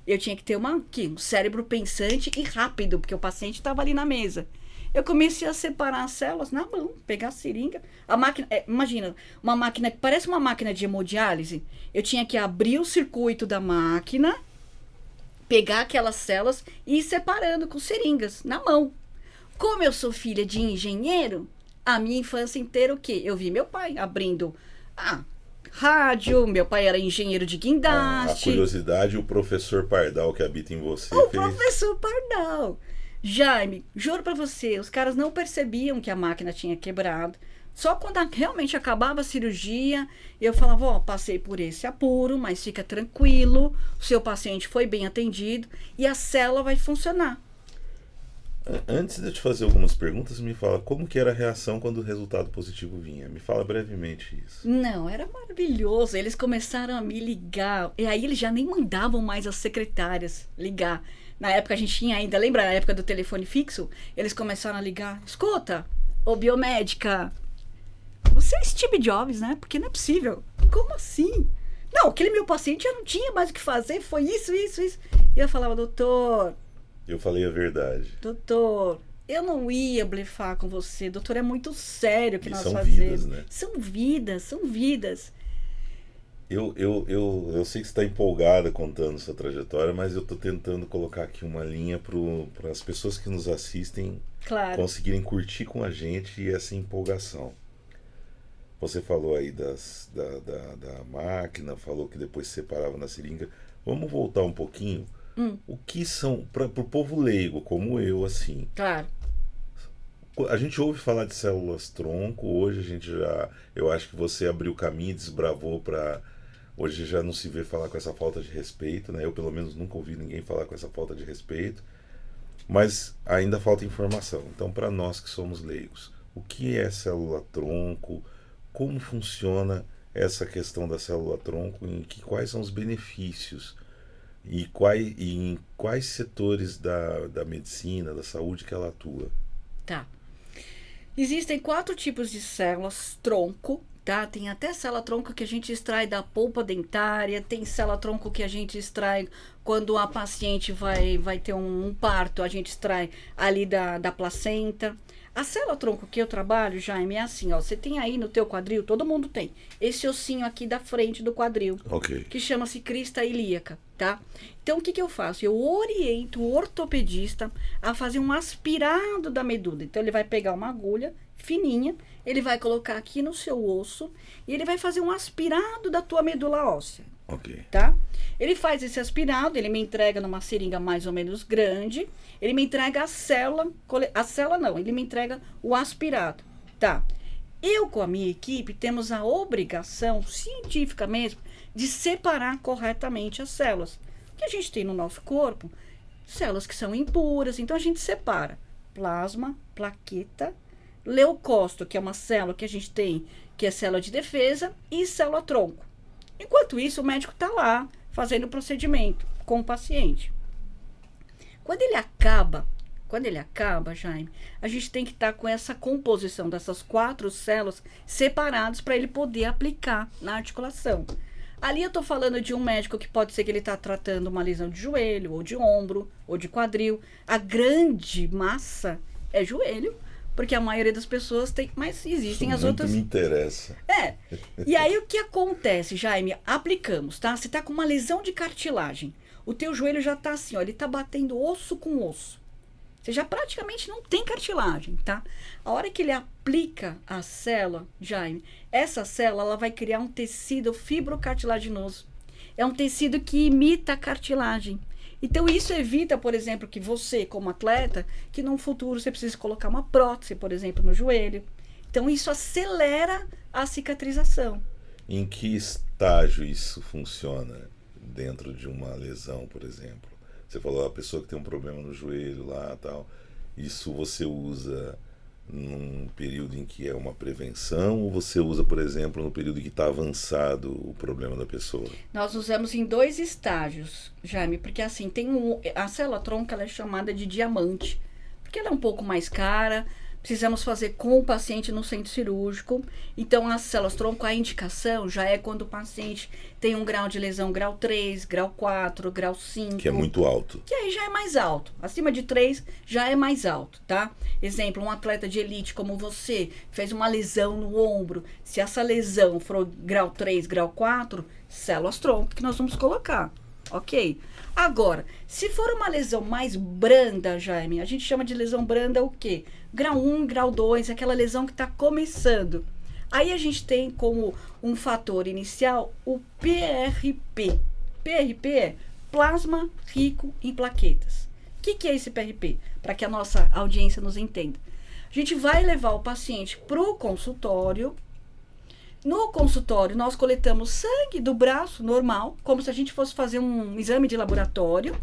Eu tinha que ter um cérebro pensante e rápido, porque o paciente estava ali na mesa. Eu comecei a separar as células na mão, pegar a seringa. A máquina, imagina, uma máquina que parece uma máquina de hemodiálise. Eu tinha que abrir o circuito da máquina, pegar aquelas células e ir separando com seringas na mão. Como eu sou filha de engenheiro, a minha infância inteira o quê? Eu vi meu pai abrindo rádio, meu pai era engenheiro de guindaste. A curiosidade, o professor Pardal que habita em você Professor Pardal. Jaime, juro pra você, os caras não percebiam que a máquina tinha quebrado. Só quando realmente acabava a cirurgia, eu falava, passei por esse apuro, mas fica tranquilo, o seu paciente foi bem atendido e a célula vai funcionar. Antes de eu te fazer algumas perguntas, me fala como que era a reação quando o resultado positivo vinha. Me fala brevemente isso. Não, era maravilhoso. Eles começaram a me ligar. E aí eles já nem mandavam mais as secretárias ligar. Na época a gente tinha ainda, lembra na época do telefone fixo? Eles começaram a ligar. Escuta, ô biomédica, você é Steve Jobs, né? Porque não é possível. Como assim? Não, aquele meu paciente já não tinha mais o que fazer. Foi isso. E eu falava, doutor... Eu falei a verdade. Doutor, eu não ia blefar com você. Doutor, é muito sério o que nós são fazemos. Vidas, né? São vidas. Eu sei que você está empolgada contando sua trajetória, mas eu estou tentando colocar aqui uma linha para as pessoas que nos assistem Claro. conseguirem curtir com a gente essa empolgação. Você falou aí da máquina, falou que depois separava na seringa. Vamos voltar um pouquinho. O que são, para o povo leigo, como eu, assim, Claro. a gente ouve falar de células tronco, hoje a gente já, eu acho que você abriu o caminho, desbravou para, hoje já não se vê falar com essa falta de respeito, né? Eu pelo menos nunca ouvi ninguém falar com essa falta de respeito, mas ainda falta informação. Então, para nós que somos leigos, o que é célula tronco, como funciona essa questão da célula tronco, quais são os benefícios e em quais setores da medicina, da saúde que ela atua? Tá. Existem 4 tipos de células tronco, tá? Tem até célula tronco que a gente extrai da polpa dentária, tem célula tronco que a gente extrai quando a paciente vai ter um parto, a gente extrai ali da placenta. A célula tronco que eu trabalho, Jaime, é assim, ó, você tem aí no teu quadril, todo mundo tem, esse ossinho aqui da frente do quadril, que chama-se crista ilíaca, tá? Então, o que eu faço? Eu oriento o ortopedista a fazer um aspirado da medula. Então, ele vai pegar uma agulha fininha, ele vai colocar aqui no seu osso e ele vai fazer um aspirado da tua medula óssea. Tá? Ele faz esse aspirado, ele me entrega numa seringa mais ou menos grande, ele me entrega a célula não, ele me entrega o aspirado, tá? Eu com a minha equipe temos a obrigação, científica mesmo, de separar corretamente as células. Que a gente tem no nosso corpo, células que são impuras, então a gente separa plasma, plaqueta, leucócito, que é uma célula que a gente tem, que é célula de defesa, e célula tronco. Enquanto isso, o médico está lá fazendo o procedimento com o paciente. Quando ele acaba, Jaime, a gente tem que estar com essa composição dessas 4 células separadas para ele poder aplicar na articulação. Ali eu estou falando de um médico que pode ser que ele está tratando uma lesão de joelho, ou de ombro, ou de quadril. A grande massa é joelho, porque a maioria das pessoas tem, mas existem as outras. Me interessa. E aí o que acontece, Jaime? Aplicamos, tá? Você tá com uma lesão de cartilagem. O teu joelho já tá assim, ó, ele tá batendo osso com osso. Você já praticamente não tem cartilagem, tá? A hora que ele aplica a célula, Jaime, essa célula ela vai criar um tecido fibrocartilaginoso. É um tecido que imita a cartilagem. Então, isso evita, por exemplo, que você, como atleta, que no futuro você precise colocar uma prótese, por exemplo, no joelho. Então, isso acelera a cicatrização. Em que estágio isso funciona dentro de uma lesão, por exemplo? Você falou a pessoa que tem um problema no joelho lá, tal. Isso você usa num período em que é uma prevenção ou você usa, por exemplo, no período que está avançado o problema da pessoa? Nós usamos em 2 estágios, Jaime, porque assim, a célula tronco ela é chamada de diamante, porque ela é um pouco mais cara, precisamos fazer com o paciente no centro cirúrgico. Então, as células tronco, a indicação já é quando o paciente tem um grau de lesão grau 3, grau 4, grau 5. Que é muito alto. Que aí já é mais alto. Acima de 3 já é mais alto, tá? Exemplo, um atleta de elite como você fez uma lesão no ombro. Se essa lesão for grau 3, grau 4, células tronco que nós vamos colocar. Ok? Agora, se for uma lesão mais branda, Jaime, a gente chama de lesão branda o quê? Grau 1, grau 2, aquela lesão que está começando. Aí a gente tem como um fator inicial o PRP. PRP é plasma rico em plaquetas. O que é esse PRP? Para que a nossa audiência nos entenda. A gente vai levar o paciente para o consultório. No consultório, nós coletamos sangue do braço normal, como se a gente fosse fazer um exame de laboratório.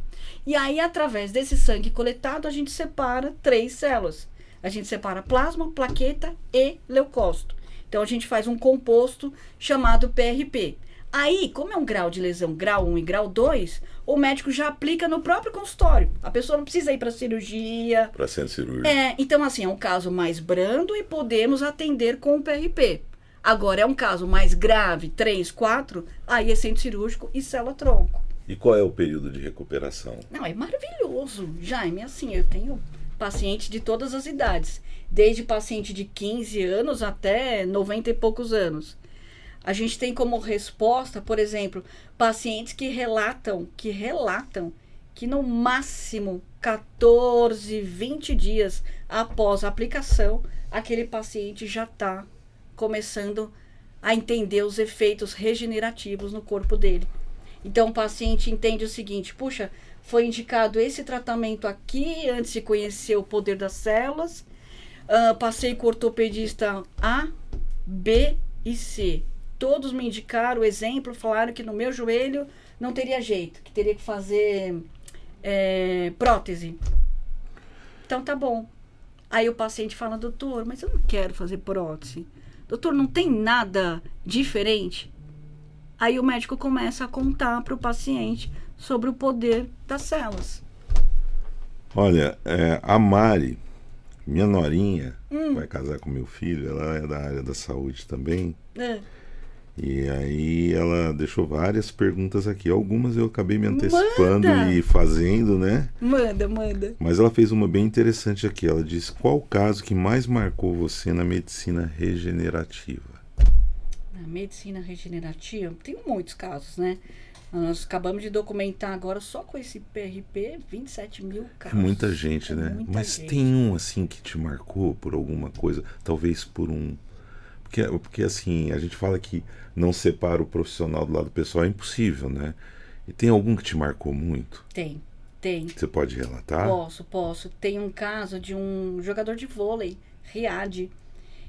E aí, através desse sangue coletado, a gente separa 3 células. A gente separa plasma, plaqueta e leucócito. Então, a gente faz um composto chamado PRP. Aí, como é um grau de lesão grau 1 e grau 2, o médico já aplica no próprio consultório. A pessoa não precisa ir para cirurgia. Para centro cirúrgico. Então, assim, é um caso mais brando e podemos atender com o PRP. Agora, é um caso mais grave, 3, 4, aí é centro cirúrgico e célula tronco. E qual é o período de recuperação? Não, é maravilhoso, Jaime. Assim, eu tenho paciente de todas as idades. Desde paciente de 15 anos até 90 e poucos anos. A gente tem como resposta, por exemplo, pacientes que relatam que no máximo 14, 20 dias após a aplicação, aquele paciente já está começando a entender os efeitos regenerativos no corpo dele. Então o paciente entende o seguinte: puxa, foi indicado esse tratamento aqui antes de conhecer o poder das células, passei com o ortopedista A, B e C. Todos me indicaram o exemplo, falaram que no meu joelho não teria jeito, que teria que fazer prótese. Então tá bom. Aí o paciente fala: doutor, mas eu não quero fazer prótese. Doutor, não tem nada diferente? Aí o médico começa a contar para o paciente sobre o poder das células. Olha, a Mari, minha norinha, vai casar com meu filho, ela é da área da saúde também. E aí ela deixou várias perguntas aqui. Algumas eu acabei me antecipando e fazendo, né? Manda. Mas ela fez uma bem interessante aqui. Ela disse: qual o caso que mais marcou você na medicina regenerativa? Na medicina regenerativa, tem muitos casos, né? Nós acabamos de documentar agora, só com esse PRP, 27 mil casos. É muita gente, né? Muita Mas gente. tem um assim que te marcou por alguma coisa? Talvez por um... Porque assim, a gente fala que não separa o profissional do lado pessoal, é impossível, né? E tem algum que te marcou muito? Tem. Você pode relatar? Posso. Tem um caso de um jogador de vôlei, Riad.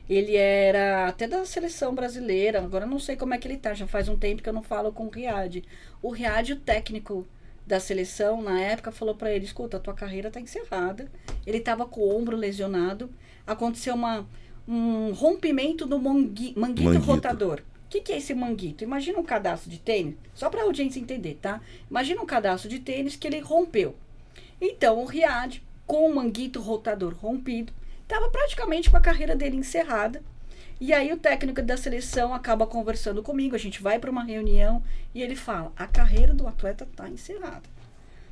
Ele era até da seleção brasileira, agora eu não sei como é que ele tá, já faz um tempo que eu não falo com o Riad. O Riad, o técnico da seleção, na época, falou pra ele: escuta, a tua carreira tá encerrada. Ele tava com o ombro lesionado, aconteceu um rompimento do manguito rotador. O que é esse manguito? Imagina um cadastro de tênis, só para a audiência entender, tá? Imagina um cadastro de tênis que ele rompeu. Então, o Riad, com o manguito rotador rompido, estava praticamente com a carreira dele encerrada. E aí o técnico da seleção acaba conversando comigo, a gente vai para uma reunião e ele fala: a carreira do atleta está encerrada.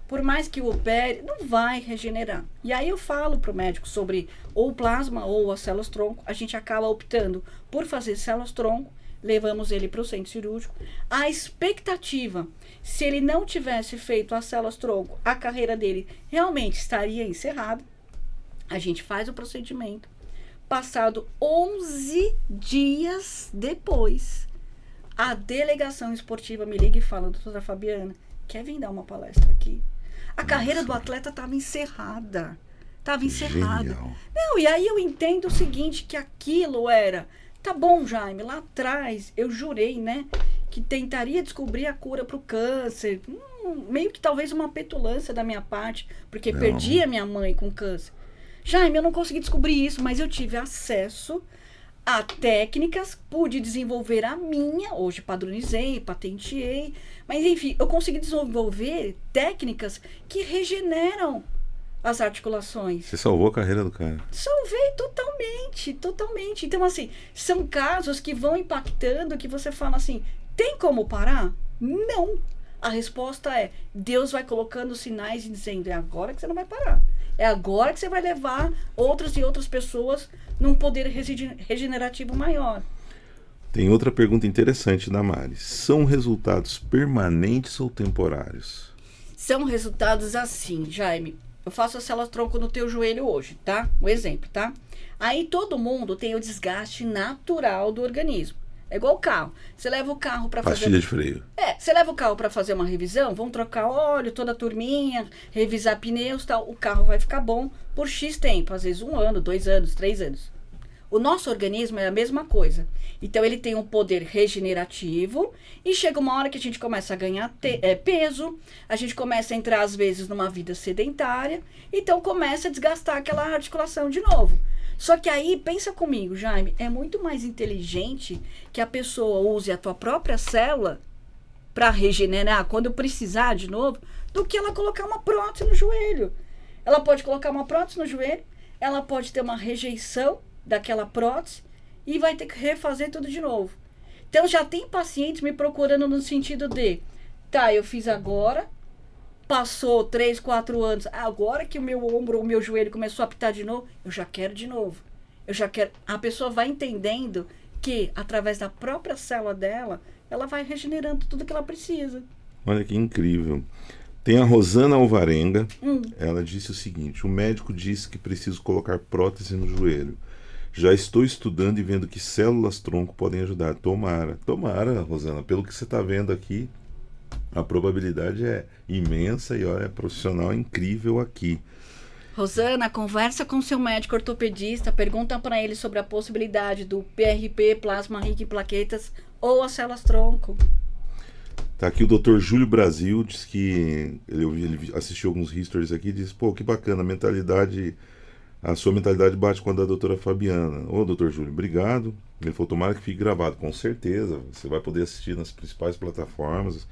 Por mais que o opere, não vai regenerar. E aí eu falo para o médico sobre ou o plasma ou as células-tronco. A gente acaba optando por fazer células-tronco, levamos ele para o centro cirúrgico. A expectativa, se ele não tivesse feito as células-tronco, a carreira dele realmente estaria encerrada. A gente faz o procedimento. Passado 11 dias depois, a delegação esportiva me liga e fala: doutora Fabiana, quer vir dar uma palestra aqui? A carreira do atleta estava encerrada. Estava encerrada. Genial. Não, e aí eu entendo o seguinte, que aquilo era... Tá bom, Jaime, lá atrás eu jurei, né, que tentaria descobrir a cura para o câncer. Meio que talvez uma petulância da minha parte, porque perdi a minha mãe com câncer. Jaime, eu não consegui descobrir isso, mas eu tive acesso a técnicas, pude desenvolver a minha, hoje padronizei, patenteei, mas enfim, eu consegui desenvolver técnicas que regeneram as articulações. Você salvou a carreira do cara. Salvei totalmente. Então, assim, são casos que vão impactando, que você fala assim: tem como parar? Não. A resposta é: Deus vai colocando sinais e dizendo: é agora que você não vai parar. É agora que você vai levar outras e outras pessoas num poder regenerativo maior. Tem outra pergunta interessante da Mari. São resultados permanentes ou temporários? São resultados assim, Jaime. Eu faço a célula-tronco no teu joelho hoje, tá? Um exemplo, tá? Aí todo mundo tem o desgaste natural do organismo. É igual o carro. Você leva o carro para fazer... Pastilha de freio. Você leva o carro para fazer uma revisão, vão trocar óleo, toda a turminha, revisar pneus e tal. O carro vai ficar bom por X tempo, às vezes 1 ano, 2 anos, 3 anos. O nosso organismo é a mesma coisa. Então ele tem um poder regenerativo e chega uma hora que a gente começa a ganhar peso, a gente começa a entrar às vezes numa vida sedentária, então começa a desgastar aquela articulação de novo. Só que aí, pensa comigo, Jaime, é muito mais inteligente que a pessoa use a tua própria célula para regenerar quando precisar de novo, do que ela colocar uma prótese no joelho. Ela pode colocar uma prótese no joelho, ela pode ter uma rejeição daquela prótese e vai ter que refazer tudo de novo. Então já tem pacientes me procurando no sentido de: tá, eu fiz agora, passou 3, 4 anos, agora que o meu ombro ou o meu joelho começou a apitar de novo, eu já quero de novo. Eu já quero. A pessoa vai entendendo que, através da própria célula dela, ela vai regenerando tudo que ela precisa. Olha que incrível. Tem a Rosana Alvarenga. Ela disse o seguinte: o médico disse que preciso colocar prótese no joelho. Já estou estudando e vendo que células-tronco podem ajudar. Tomara, Rosana. Pelo que você está vendo aqui, a probabilidade é imensa e olha, é profissional incrível aqui. Rosana, conversa com seu médico ortopedista, pergunta para ele sobre a possibilidade do PRP, plasma rico em plaquetas, ou as células-tronco. Tá aqui o Dr. Júlio Brasil, diz que ele assistiu alguns histories aqui e disse, pô, que bacana, a sua mentalidade bate com a da doutora Fabiana. Ô, doutor Júlio, obrigado. Ele falou, tomara que fique gravado, com certeza. Você vai poder assistir nas principais plataformas.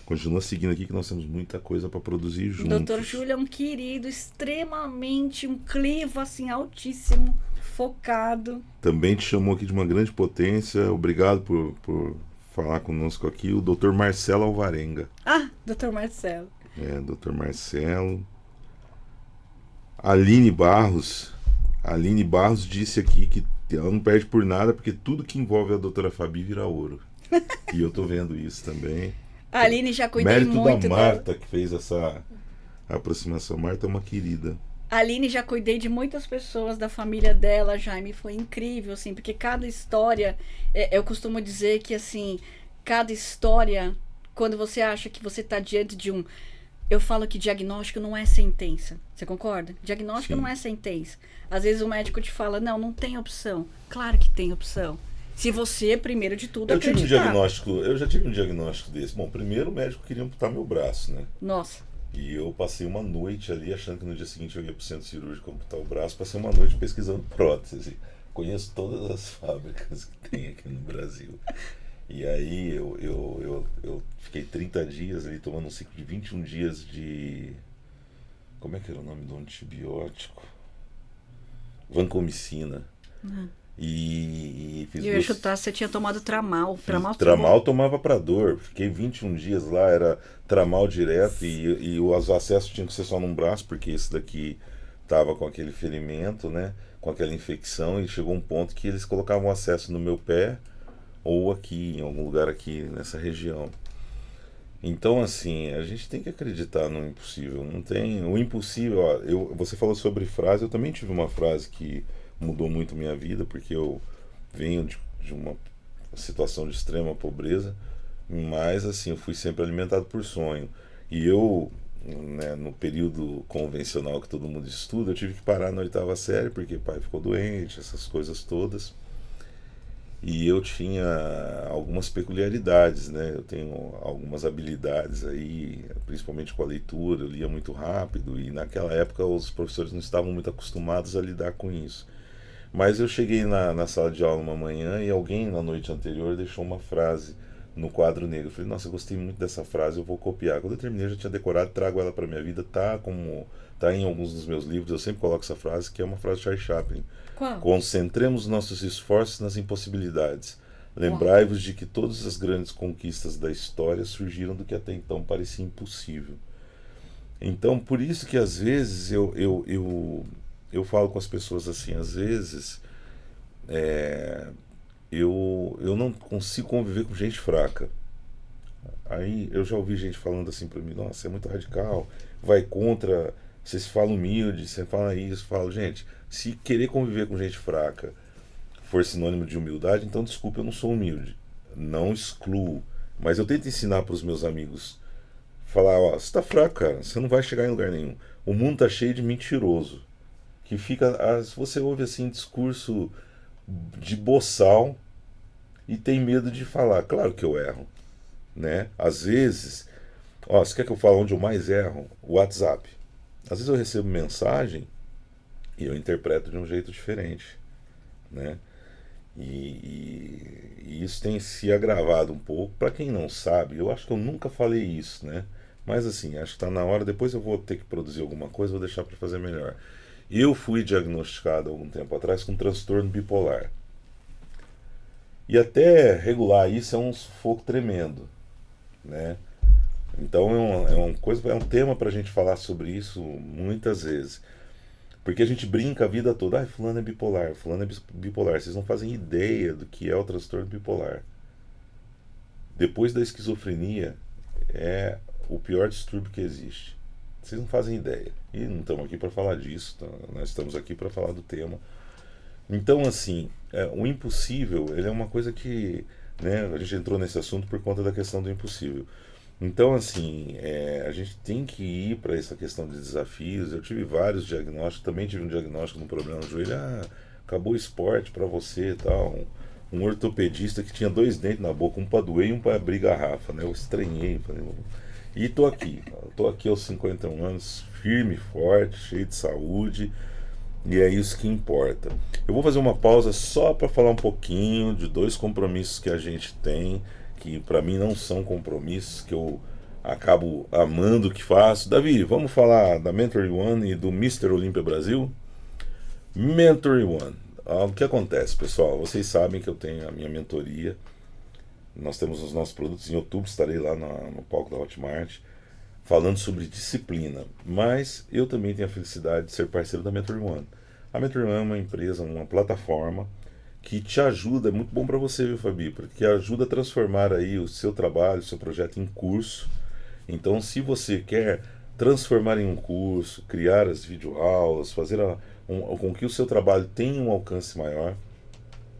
Continua seguindo aqui que nós temos muita coisa para produzir juntos. O doutor Júlio é um querido, extremamente, um clivo assim, altíssimo, focado. Também te chamou aqui de uma grande potência. Obrigado por falar conosco aqui. O doutor Marcelo Alvarenga. Doutor Marcelo. Doutor Marcelo. Aline Barros disse aqui que ela não perde por nada porque tudo que envolve a doutora Fabi vira ouro. E eu tô vendo isso também. A Aline já cuidei Mérito muito da Marta que fez essa aproximação. Marta é uma querida. A Aline já cuidei de muitas pessoas da família dela, Jaime, foi incrível, assim, porque cada história, eu costumo dizer que, assim, cada história, quando você acha que você está diante de eu falo que diagnóstico não é sentença. Você concorda? Diagnóstico Sim. não é sentença. Às vezes o médico te fala, não tem opção. Claro que tem opção. Se você, primeiro de tudo, Eu já tive um diagnóstico desse. Bom, primeiro o médico queria amputar meu braço, né? Nossa. E eu passei uma noite ali achando que no dia seguinte eu ia pro centro cirúrgico amputar o braço. Passei uma noite pesquisando prótese. Conheço todas as fábricas que tem aqui no Brasil. E aí eu fiquei 30 dias ali tomando um ciclo de 21 dias de... Como é que era o nome do antibiótico? Vancomicina. E fiz Eu ia chutar, você tinha tomado Tramal. Tramal tomava para dor. Fiquei 21 dias lá, era Tramal direto e os acessos tinham que ser só num braço, porque esse daqui tava com aquele ferimento, né? Com aquela infecção, e chegou um ponto que eles colocavam acesso no meu pé ou aqui, em algum lugar aqui nessa região. Então, assim, a gente tem que acreditar no impossível. Não tem... O impossível... Ó, você falou sobre frase, eu também tive uma frase que mudou muito minha vida, porque eu venho de uma situação de extrema pobreza, mas, assim, eu fui sempre alimentado por sonho. E eu, né, no período convencional que todo mundo estuda, eu tive que parar na 8ª série, porque pai ficou doente, essas coisas todas. E eu tinha algumas peculiaridades, né? Eu tenho algumas habilidades aí, principalmente com a leitura, eu lia muito rápido e naquela época os professores não estavam muito acostumados a lidar com isso. Mas eu cheguei na sala de aula uma manhã e alguém na noite anterior deixou uma frase no quadro negro. Eu falei, nossa, eu gostei muito dessa frase, eu vou copiar. Quando eu terminei, eu já tinha decorado, trago ela para minha vida, tá em alguns dos meus livros, eu sempre coloco essa frase, que é uma frase de Charles Chaplin. Qual? Concentremos nossos esforços nas impossibilidades. Lembrai-vos de que todas as grandes conquistas da história surgiram do que até então parecia impossível. Então, por isso que às vezes eu falo com as pessoas assim, às vezes eu não consigo conviver com gente fraca. Aí eu já ouvi gente falando assim pra mim, nossa, é muito radical, vai contra, você se fala humilde, você fala isso, falo, gente, se querer conviver com gente fraca for sinônimo de humildade, então desculpa, eu não sou humilde, não excluo, mas eu tento ensinar para os meus amigos, falar, ó, você tá fraco, cara, você não vai chegar em lugar nenhum, o mundo tá cheio de mentiroso, que fica, você ouve assim discurso de boçal e tem medo de falar, claro que eu erro, né? Às vezes, ó, você quer que eu fale onde eu mais erro? O WhatsApp. Às vezes eu recebo mensagem e eu interpreto de um jeito diferente, né? E isso tem se agravado um pouco. Para quem não sabe, eu acho que eu nunca falei isso, né? Mas assim, acho que está na hora. Depois eu vou ter que produzir alguma coisa, vou deixar para fazer melhor. Eu fui diagnosticado há algum tempo atrás com transtorno bipolar. E até regular isso é um sufoco tremendo, né? Então é um tema para a gente falar sobre isso muitas vezes. Porque a gente brinca a vida toda, fulano é bipolar, fulano é bipolar. Vocês não fazem ideia do que é o transtorno bipolar. Depois da esquizofrenia, é o pior distúrbio que existe. Vocês não fazem ideia. E não estamos aqui para falar disso, tá? Nós estamos aqui para falar do tema. Então, assim, o impossível, ele é uma coisa que, né, a gente entrou nesse assunto por conta da questão do impossível. Então, assim, a gente tem que ir para essa questão de desafios. Eu tive vários diagnósticos, também tive um diagnóstico no problema no joelho. Acabou o esporte para você e tal. Um ortopedista que tinha 2 dentes na boca, um para doer e um para abrir garrafa, né? Eu estranhei, falei, e tô aqui aos 51 anos, firme, forte, cheio de saúde, e é isso que importa. Eu vou fazer uma pausa só para falar um pouquinho de 2 compromissos que a gente tem, que para mim não são compromissos, que eu acabo amando o que faço. Davi, vamos falar da Mentoring One e do Mr. Olympia Brasil? Mentoring One. O que acontece, pessoal? Vocês sabem que eu tenho a minha mentoria. Nós temos os nossos produtos. Em outubro estarei lá no palco da Hotmart falando sobre disciplina. Mas eu também tenho a felicidade de ser parceiro da Mentoring One. A Mentoring One é uma empresa, uma plataforma que te ajuda, é muito bom para você, viu, Fabi? Porque ajuda a transformar aí o seu trabalho, o seu projeto em curso. Então, se você quer transformar em um curso, criar as videoaulas, fazer com que o seu trabalho tenha um alcance maior,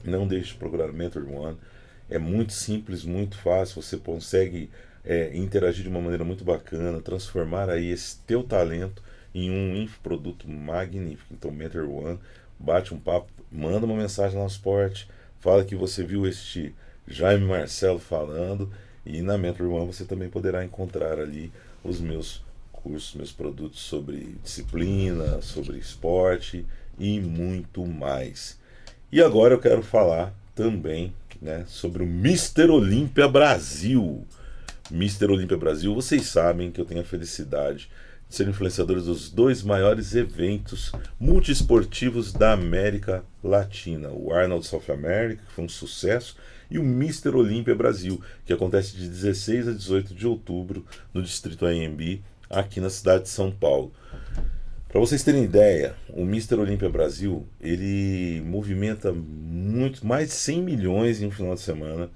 não deixe de procurar Mentoring One. É muito simples, muito fácil, você consegue interagir de uma maneira muito bacana, transformar aí esse teu talento em um infoproduto magnífico. Então, Mentoring One, bate um papo, manda uma mensagem lá no suporte, fala que você viu este Jaime Marcelo falando, e na Mentoring One você também poderá encontrar ali os meus cursos, meus produtos sobre disciplina, sobre esporte e muito mais. E agora eu quero falar também, né, sobre o Mr. Olympia Brasil. Mr. Olympia Brasil, vocês sabem que eu tenho a felicidade de ser influenciador dos 2 maiores eventos multiesportivos da América Latina. O Arnold South America, que foi um sucesso, e o Mr. Olympia Brasil, que acontece de 16 a 18 de outubro no Distrito AMB, aqui na cidade de São Paulo. Para vocês terem ideia, o Mr. Olympia Brasil, ele movimenta mais de 100 milhões em um final de semana,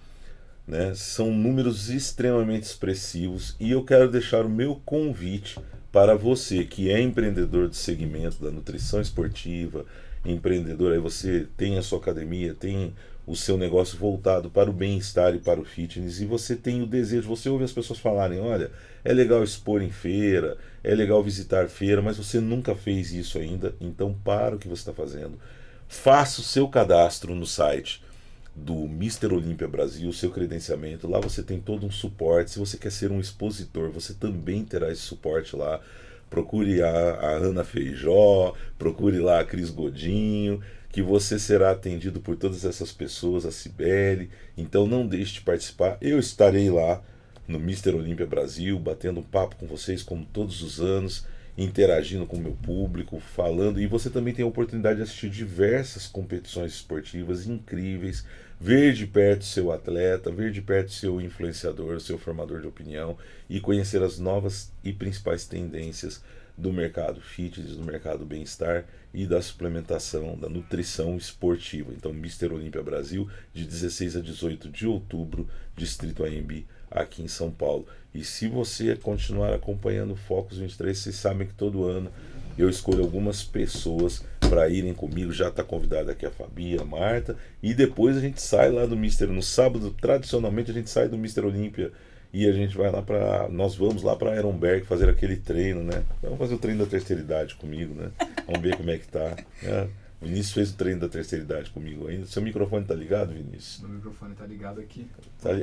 né? São números extremamente expressivos, e eu quero deixar o meu convite para você que é empreendedor do segmento da nutrição esportiva, empreendedor, aí você tem a sua academia, tem o seu negócio voltado para o bem-estar e para o fitness, e você tem o desejo, você ouve as pessoas falarem, olha, é legal expor em feira, é legal visitar feira, mas você nunca fez isso ainda, então para o que você está fazendo, faça o seu cadastro no site do Mr. Olympia Brasil, o seu credenciamento, lá você tem todo um suporte. Se você quer ser um expositor, você também terá esse suporte lá. Procure a Ana Feijó, procure lá a Cris Godinho, que você será atendido por todas essas pessoas, a Cibele. Então não deixe de participar. Eu estarei lá no Mr. Olympia Brasil, batendo um papo com vocês como todos os anos, interagindo com o meu público, falando, e você também tem a oportunidade de assistir diversas competições esportivas incríveis, ver de perto seu atleta, ver de perto seu influenciador, seu formador de opinião, e conhecer as novas e principais tendências do mercado fitness, do mercado bem-estar e da suplementação, da nutrição esportiva. Então, Mr. Olympia Brasil, de 16 a 18 de outubro, Distrito AMB, aqui em São Paulo. E se você continuar acompanhando o Focus 23, vocês sabem que todo ano eu escolho algumas pessoas para irem comigo. Já está convidada aqui a Fabi, a Marta, e depois a gente sai lá do Mr. No sábado, tradicionalmente a gente sai do Mr. Olympia e a gente vai lá nós vamos lá para Ironberg fazer aquele treino, né? Vamos fazer o treino da terceira idade comigo, né? Vamos ver como é que tá, né? O Vinícius fez o treino da terceira idade comigo ainda. Seu microfone tá ligado, Vinícius? Meu microfone tá ligado aqui.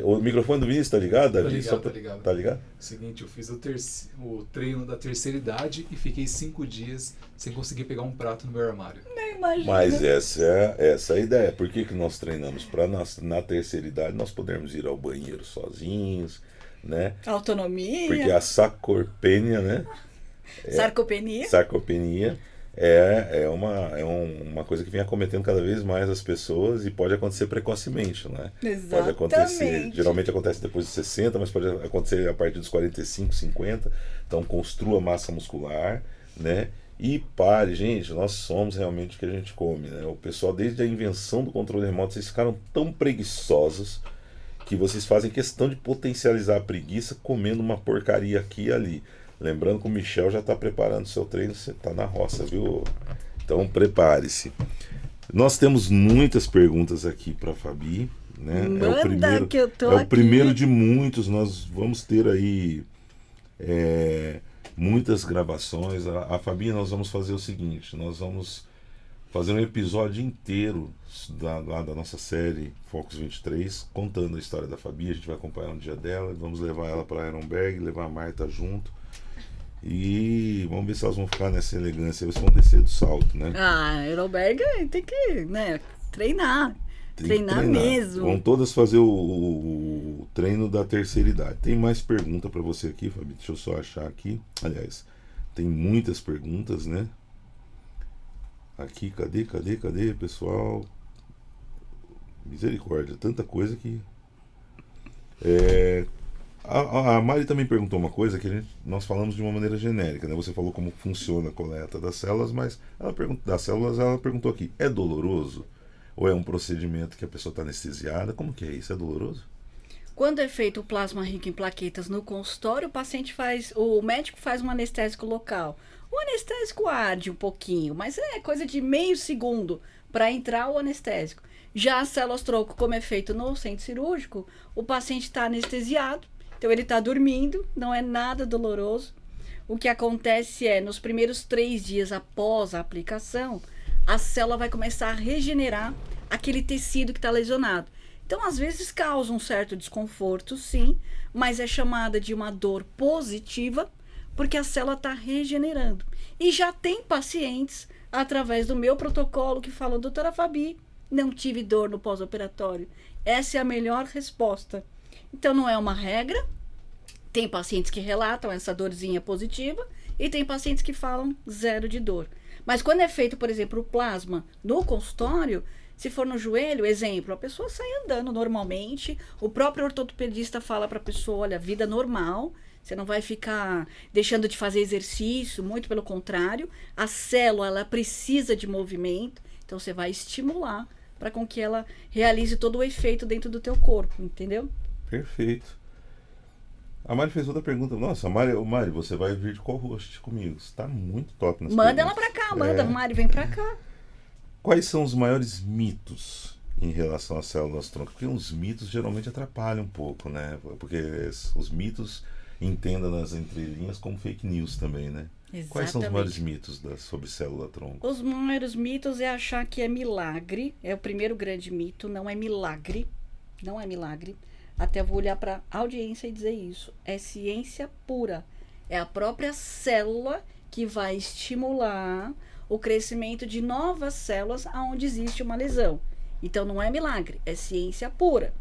O microfone do Vinícius tá ligado, Davi? Tá ligado. Tá ligado? Seguinte, eu fiz o treino da terceira idade e fiquei 5 dias sem conseguir pegar um prato no meu armário. Nem imagino. Mas essa é a ideia. Por que nós treinamos? Para na terceira idade nós podermos ir ao banheiro sozinhos, né? Autonomia. Porque a sarcopenia, né? Sarcopenia é uma coisa que vem acometendo cada vez mais as pessoas e pode acontecer precocemente, né? Exatamente. Pode acontecer, geralmente acontece depois dos 60, mas pode acontecer a partir dos 45, 50. Então construa massa muscular, né? E pare, gente, nós somos realmente o que a gente come, né? O pessoal, desde a invenção do controle remoto, vocês ficaram tão preguiçosos que vocês fazem questão de potencializar a preguiça comendo uma porcaria aqui e ali. Lembrando que o Michel já está preparando o seu treino, você está na roça, viu? Então prepare-se. Nós temos muitas perguntas aqui para a Fabi, né? Manda, que eu tô é o aqui. primeiro de muitos. Nós vamos ter aí muitas gravações. A Fabi, nós vamos fazer o seguinte: nós vamos fazer um episódio inteiro lá da nossa série Focus 23, contando a história da Fabi. A gente vai acompanhar um dia dela, vamos levar ela para Ironberg, levar a Marta junto. E vamos ver se elas vão ficar nessa elegância, eles vão descer do salto, né? Ah, Ironberg tem que, né, treinar. Tem que Treinar mesmo. Vão todas fazer o treino da terceira idade. Tem mais pergunta para você aqui, Fabi? Deixa eu só achar aqui. Aliás, tem muitas perguntas, né? Aqui, cadê, pessoal? Misericórdia, tanta coisa que... A Mari também perguntou uma coisa que nós falamos de uma maneira genérica, né? Você falou como funciona a coleta das células, mas ela perguntou aqui: é doloroso? Ou é um procedimento que a pessoa está anestesiada? Como que é isso? É doloroso? Quando é feito o plasma rico em plaquetas no consultório, o médico faz um anestésico local. O anestésico arde um pouquinho, mas é coisa de meio segundo para entrar o anestésico. Já as células-tronco, como é feito no centro cirúrgico, o paciente está anestesiado, então ele está dormindo, não é nada doloroso. O que acontece é, nos primeiros 3 dias após a aplicação, a célula vai começar a regenerar aquele tecido que está lesionado. Então, às vezes, causa um certo desconforto, sim, mas é chamada de uma dor positiva, porque a célula está regenerando. E já tem pacientes, através do meu protocolo, que falam: doutora Fabi, não tive dor no pós-operatório. Essa é a melhor resposta. Então, não é uma regra. Tem pacientes que relatam essa dorzinha positiva e tem pacientes que falam 0 de dor. Mas quando é feito, por exemplo, o plasma no consultório, se for no joelho, exemplo, a pessoa sai andando normalmente, o próprio ortopedista fala para a pessoa: olha, vida normal, você não vai ficar deixando de fazer exercício, muito pelo contrário, a célula ela precisa de movimento, então você vai estimular para com que ela realize todo o efeito dentro do teu corpo, entendeu? Perfeito. A Mari fez outra pergunta. Nossa, Mari, você vai vir de qual host comigo? Você tá muito top nas Manda perguntas. ela pra cá, manda, Mari, vem pra cá. Quais são os maiores mitos em relação às células-tronco? Porque os mitos geralmente atrapalham um pouco, né? Porque os mitos entendam nas entrelinhas como fake news também, né? Exatamente. Quais são os maiores mitos sobre célula-tronco? Os maiores mitos é achar que é milagre. É o primeiro grande mito, não é milagre. Não é milagre. Até vou olhar para a audiência e dizer isso. É ciência pura. É a própria célula que vai estimular o crescimento de novas células aonde existe uma lesão. Então não é milagre, é ciência pura.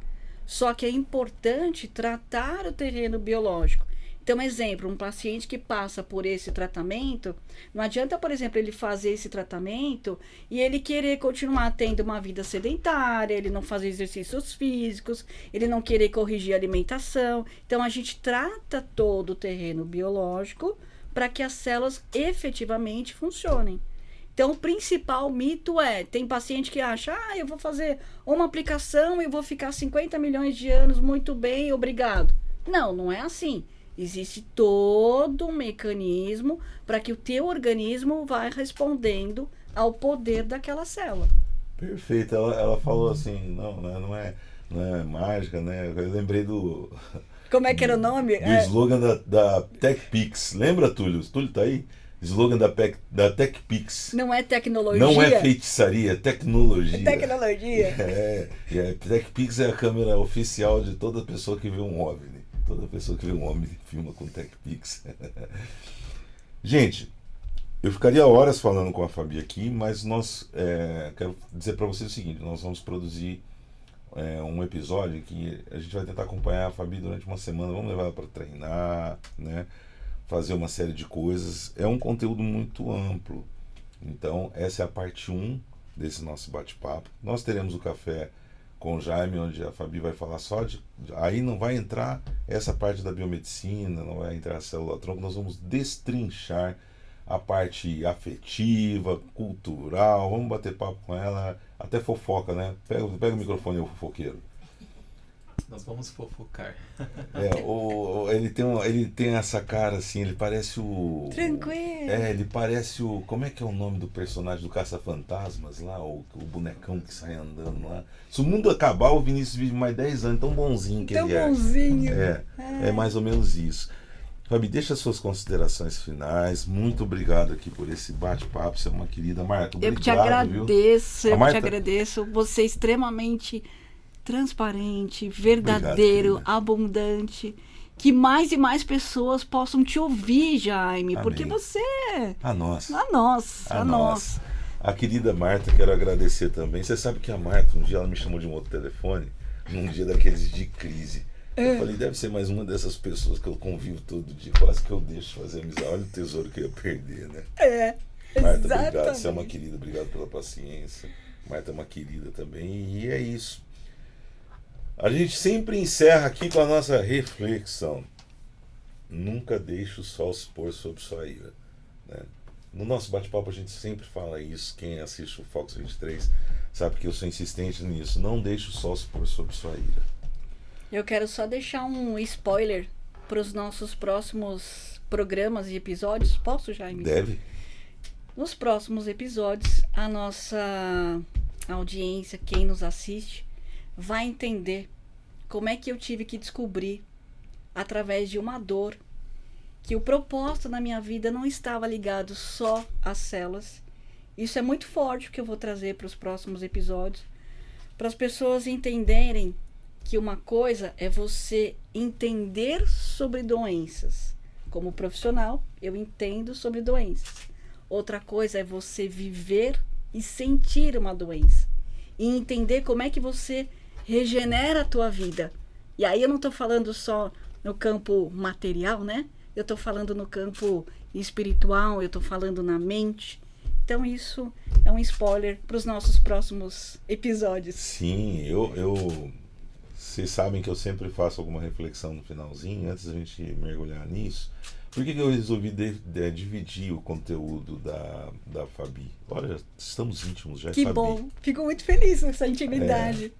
Só que é importante tratar o terreno biológico. Então, exemplo, um paciente que passa por esse tratamento, não adianta, por exemplo, ele fazer esse tratamento e ele querer continuar tendo uma vida sedentária, ele não fazer exercícios físicos, ele não querer corrigir a alimentação. Então, a gente trata todo o terreno biológico para que as células efetivamente funcionem. Então, o principal mito tem paciente que acha: eu vou fazer uma aplicação e vou ficar 50 milhões de anos muito bem, obrigado. Não, não é assim. Existe todo um mecanismo para que o teu organismo vá respondendo ao poder daquela célula. Perfeito. Ela falou assim, não é mágica, né? Eu lembrei do... Como é que era o nome? Do slogan da TechPix. Lembra, Túlio? Túlio tá aí? Slogan da TechPix. Não é tecnologia? Não é feitiçaria, é tecnologia. É tecnologia. E a TechPix é a câmera oficial de toda pessoa que vê um OVNI. Toda pessoa que vê um OVNI filma com TechPix. Gente, eu ficaria horas falando com a Fabi aqui, mas quero dizer para vocês o seguinte: nós vamos produzir um episódio que a gente vai tentar acompanhar a Fabi durante uma semana. Vamos levar ela para treinar, né? Fazer uma série de coisas. É um conteúdo muito amplo. Então, essa é a parte 1 desse nosso bate-papo. Nós teremos o café com o Jaime, onde a Fabi vai falar só de... Aí não vai entrar essa parte da biomedicina, não vai entrar a célula-tronco. Nós vamos destrinchar a parte afetiva, cultural. Vamos bater papo com ela, até fofoca, né? Pega o microfone, o fofoqueiro. Nós vamos fofocar. Ele tem essa cara assim, ele parece o... Tranquilo. Ele parece o... Como é que é o nome do personagem do Caça-Fantasmas lá? O bonecão que sai andando lá. Se o mundo acabar, o Vinícius vive mais 10 anos, tão bonzinho que ele é. Tão bonzinho. É mais ou menos isso. Fabi, deixa as suas considerações finais. Muito obrigado aqui por esse bate-papo. Você é uma querida. Marta, obrigado, eu te agradeço, viu? eu te agradeço. Você é extremamente transparente, verdadeiro, obrigado, abundante. Que mais e mais pessoas possam te ouvir, Jaime. Amém. Porque você... A nós. A nós. A querida Marta, quero agradecer também. Você sabe que a Marta, um dia ela me chamou de um outro telefone, num dia daqueles de crise. Eu falei, deve ser mais uma dessas pessoas que eu convivo todo dia, quase que eu deixo fazer amizade. Olha o tesouro que eu ia perder, né? Marta, exatamente. obrigado. Você é uma querida, obrigado pela paciência. Marta é uma querida também. E é isso. A gente sempre encerra aqui com a nossa reflexão. Nunca deixe o sol se pôr sobre sua ira, né? No nosso bate-papo a gente sempre fala isso. Quem assiste o Fox 23 sabe que eu sou insistente nisso. Não deixe o sol se pôr sobre sua ira. Eu quero só deixar um spoiler para os nossos próximos programas e episódios. Posso, Jaime? Deve. Nos próximos episódios, a nossa audiência, quem nos assiste, vai entender como é que eu tive que descobrir, através de uma dor, que o propósito na minha vida não estava ligado só às células. Isso é muito forte que eu vou trazer para os próximos episódios, para as pessoas entenderem que uma coisa é você entender sobre doenças. Como profissional, eu entendo sobre doenças. Outra coisa é você viver e sentir uma doença. E entender como é que você regenera a tua vida. E aí eu não estou falando só no campo material, né? Eu estou falando no campo espiritual, eu estou falando na mente. Então isso é um spoiler para os nossos próximos episódios. Sim, vocês sabem que eu sempre faço alguma reflexão no finalzinho, antes da gente mergulhar nisso. Por que eu resolvi dividir o conteúdo da Fabi? Olha, estamos íntimos já, Que Fabi. bom, fico muito feliz com essa intimidade.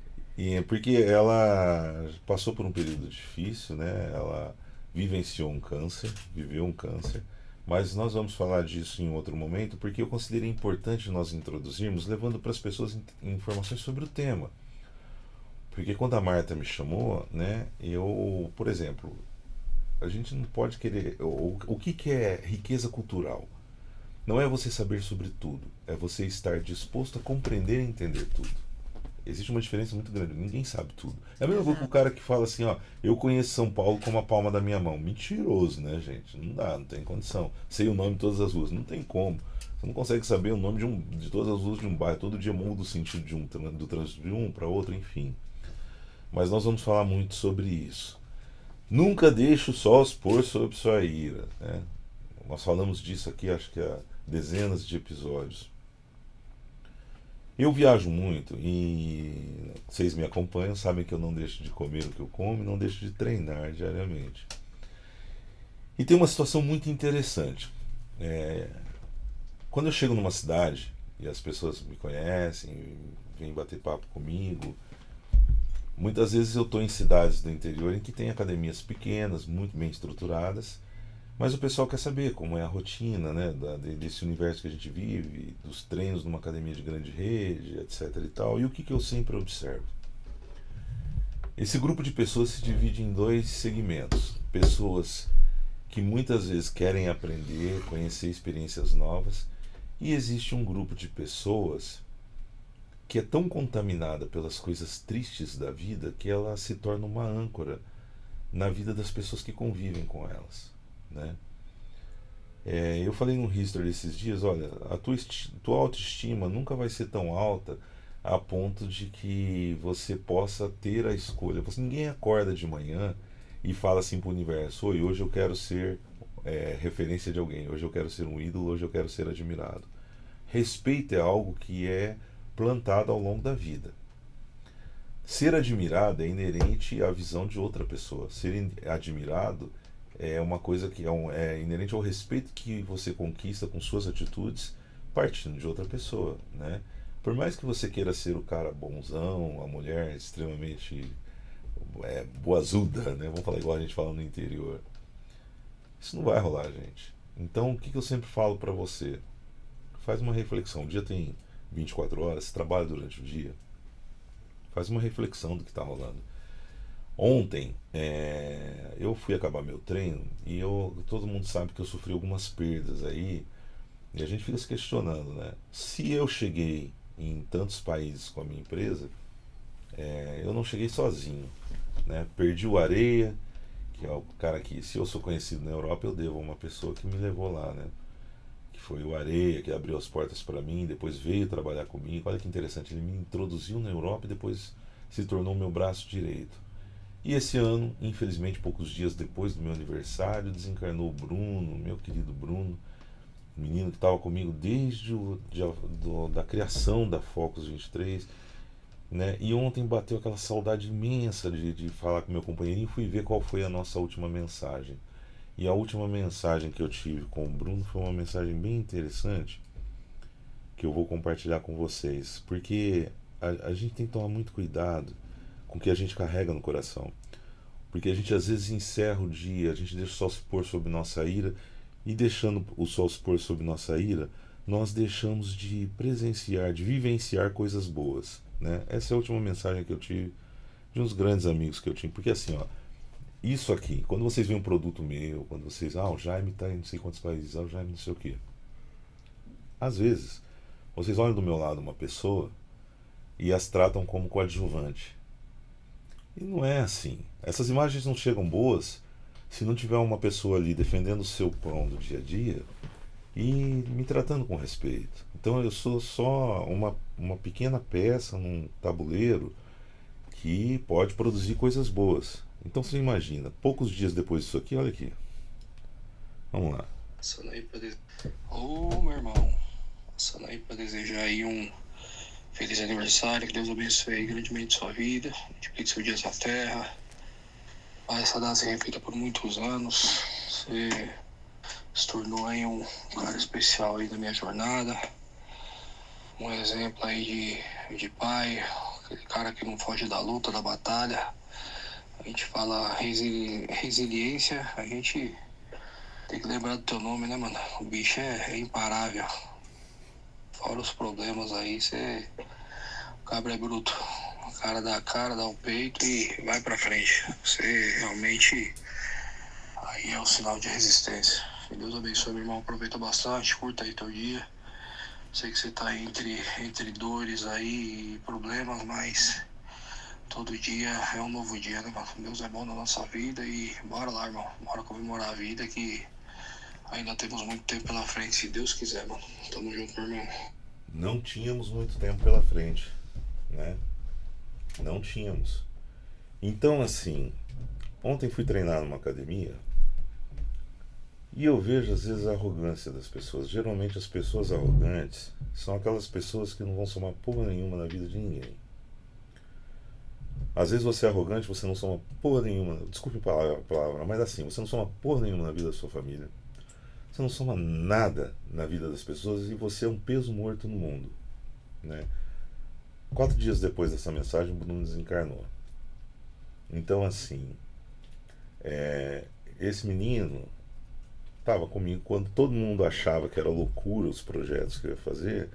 Porque ela passou por um período difícil, né? Ela viveu um câncer, mas nós vamos falar disso em outro momento, porque eu considerei importante nós introduzirmos, levando para as pessoas informações sobre o tema. Porque quando a Marta me chamou, né, eu, por exemplo, a gente não pode querer... O que é riqueza cultural? Não é você saber sobre tudo, é você estar disposto a compreender e entender tudo. Existe uma diferença muito grande, ninguém sabe tudo. É a mesma coisa que o cara que fala assim, ó, eu conheço São Paulo como a palma da minha mão. Mentiroso, né, gente? Não dá, não tem condição. Sei o nome de todas as ruas, não tem como. Você não consegue saber o nome de todas as ruas de um bairro. Todo dia muda o sentido do trânsito de um para outro, enfim. Mas nós vamos falar muito sobre isso. Nunca deixe o sol se pôr sobre sua ira, né? Nós falamos disso aqui, acho que há dezenas de episódios. Eu viajo muito e vocês me acompanham, sabem que eu não deixo de comer o que eu como e não deixo de treinar diariamente. E tem uma situação muito interessante. Quando eu chego numa cidade e as pessoas me conhecem, vêm bater papo comigo, muitas vezes eu estou em cidades do interior em que tem academias pequenas, muito bem estruturadas, mas o pessoal quer saber como é a rotina, né, desse universo que a gente vive, dos treinos numa academia de grande rede, etc. e tal. E o que eu sempre observo? Esse grupo de pessoas se divide em dois segmentos. Pessoas que muitas vezes querem aprender, conhecer experiências novas, e existe um grupo de pessoas que é tão contaminada pelas coisas tristes da vida que ela se torna uma âncora na vida das pessoas que convivem com elas, né? Eu falei no History esses dias, olha, a tua autoestima nunca vai ser tão alta a ponto de que você possa ter a escolha. Ninguém acorda de manhã e fala assim para o universo, hoje eu quero ser referência de alguém, hoje eu quero ser um ídolo, hoje eu quero ser admirado. Respeito é algo que é plantado ao longo da vida. Ser admirado é inerente à visão de outra pessoa. Ser admirado é uma coisa que é inerente ao respeito que você conquista com suas atitudes partindo de outra pessoa, né? Por mais que você queira ser o cara bonzão, a mulher extremamente boazuda, né? Vamos falar igual a gente fala no interior. Isso não vai rolar, gente. Então, o que eu sempre falo pra você? Faz uma reflexão. O dia tem 24 horas, você trabalha durante o dia. Faz uma reflexão do que tá rolando. Ontem, eu fui acabar meu treino e todo mundo sabe que eu sofri algumas perdas aí. E a gente fica se questionando, né? Se eu cheguei em tantos países com a minha empresa, eu não cheguei sozinho, né? Perdi o Areia, que é o cara que, se eu sou conhecido na Europa, eu devo a uma pessoa que me levou lá, né? Que foi o Areia, que abriu as portas para mim, depois veio trabalhar comigo. Olha que interessante, ele me introduziu na Europa e depois se tornou meu braço direito. E esse ano, infelizmente, poucos dias depois do meu aniversário, desencarnou o Bruno, meu querido Bruno, menino que estava comigo desde da criação da Focus 23, né? E ontem bateu aquela saudade imensa de falar com meu companheirinho e fui ver qual foi a nossa última mensagem. E a última mensagem que eu tive com o Bruno foi uma mensagem bem interessante que eu vou compartilhar com vocês, porque a gente tem que tomar muito cuidado com o que a gente carrega no coração, porque a gente às vezes encerra o dia, a gente deixa o sol se pôr sobre nossa ira, e deixando o sol se pôr sobre nossa ira, nós deixamos de presenciar, de vivenciar coisas boas, né? Essa é a última mensagem que eu tive de uns grandes amigos que eu tinha, porque assim, ó, isso aqui, quando vocês veem um produto meu, quando vocês, o Jaime está em não sei quantos países, o Jaime não sei o quê, às vezes vocês olham do meu lado uma pessoa e as tratam como coadjuvante, e não é assim. Essas imagens não chegam boas se não tiver uma pessoa ali defendendo o seu pão do dia a dia e me tratando com respeito. Então eu sou só uma pequena peça num tabuleiro que pode produzir coisas boas. Então você imagina, poucos dias depois disso aqui, olha aqui. Vamos lá. Passando aí pra Ô, meu irmão. Passando aí pra desejar aí um feliz aniversário, que Deus abençoe aí grandemente sua vida, multiplique seus dias na terra. Essa data se reflita por muitos anos. Você se tornou aí um cara especial aí na minha jornada. Um exemplo aí de pai, aquele cara que não foge da luta, da batalha. A gente fala resiliência, a gente tem que lembrar do teu nome, né, mano? O bicho é imparável. Fora os problemas aí, o cabra é bruto. O cara dá o peito e vai pra frente. Você realmente aí é um sinal de resistência. Que Deus abençoe, meu irmão. Aproveita bastante, curta aí teu dia. Sei que você tá entre dores aí e problemas, mas todo dia é um novo dia, né, mano? Deus é bom na nossa vida e bora lá, irmão. Bora comemorar a vida que ainda temos muito tempo pela frente, se Deus quiser, mano. Tamo junto, meu irmão. Não tínhamos muito tempo pela frente, né? Não tínhamos. Então, assim, ontem fui treinar numa academia e eu vejo às vezes a arrogância das pessoas. Geralmente as pessoas arrogantes são aquelas pessoas que não vão somar porra nenhuma na vida de ninguém. Às vezes você é arrogante, você não soma porra nenhuma, desculpe a palavra, mas assim, você não soma porra nenhuma na vida da sua família. Você não soma nada na vida das pessoas e você é um peso morto no mundo, né? 4 dias depois dessa mensagem, o Bruno desencarnou. Então, assim, esse menino estava comigo quando todo mundo achava que era loucura os projetos que eu ia fazer.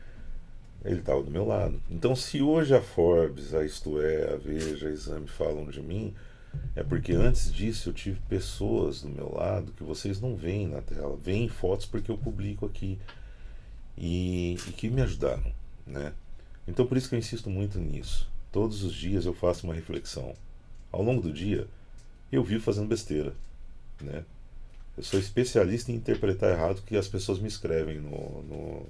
Ele estava do meu lado. Então, se hoje a Forbes, a Isto É, a Veja, a Exame falam de mim, é porque antes disso eu tive pessoas do meu lado que vocês não veem na tela, veem fotos porque eu publico aqui e que me ajudaram, né? Então por isso que eu insisto muito nisso. Todos os dias eu faço uma reflexão. Ao longo do dia eu vivo fazendo besteira, né? Eu sou especialista em interpretar errado o que as pessoas me escrevem no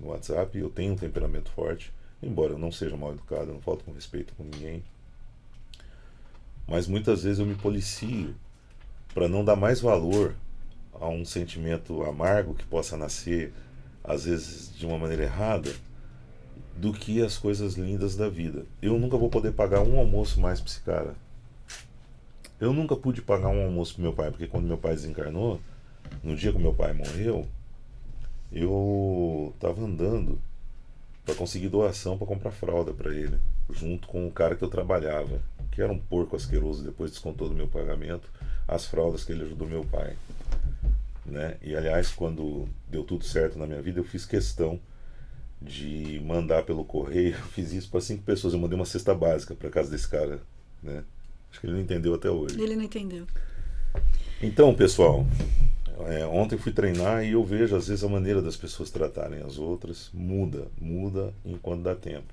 WhatsApp. Eu tenho um temperamento forte, embora eu não seja mal educado, eu não falto com respeito com ninguém. Mas muitas vezes eu me policio para não dar mais valor a um sentimento amargo que possa nascer, às vezes de uma maneira errada, do que as coisas lindas da vida. Eu nunca vou poder pagar um almoço mais para esse cara. Eu nunca pude pagar um almoço pro meu pai, porque quando meu pai desencarnou, no dia que meu pai morreu, eu tava andando para conseguir doação para comprar fralda para ele, junto com o cara que eu trabalhava, que era um porco asqueroso, depois descontou do meu pagamento as fraldas que ele ajudou meu pai, né? E aliás, quando deu tudo certo na minha vida, eu fiz questão de mandar pelo correio, eu fiz isso para 5 pessoas, eu mandei uma cesta básica para casa desse cara, né? Acho que ele não entendeu até hoje. Ele não entendeu. Então, pessoal, ontem fui treinar e eu vejo às vezes a maneira das pessoas tratarem as outras muda enquanto dá tempo.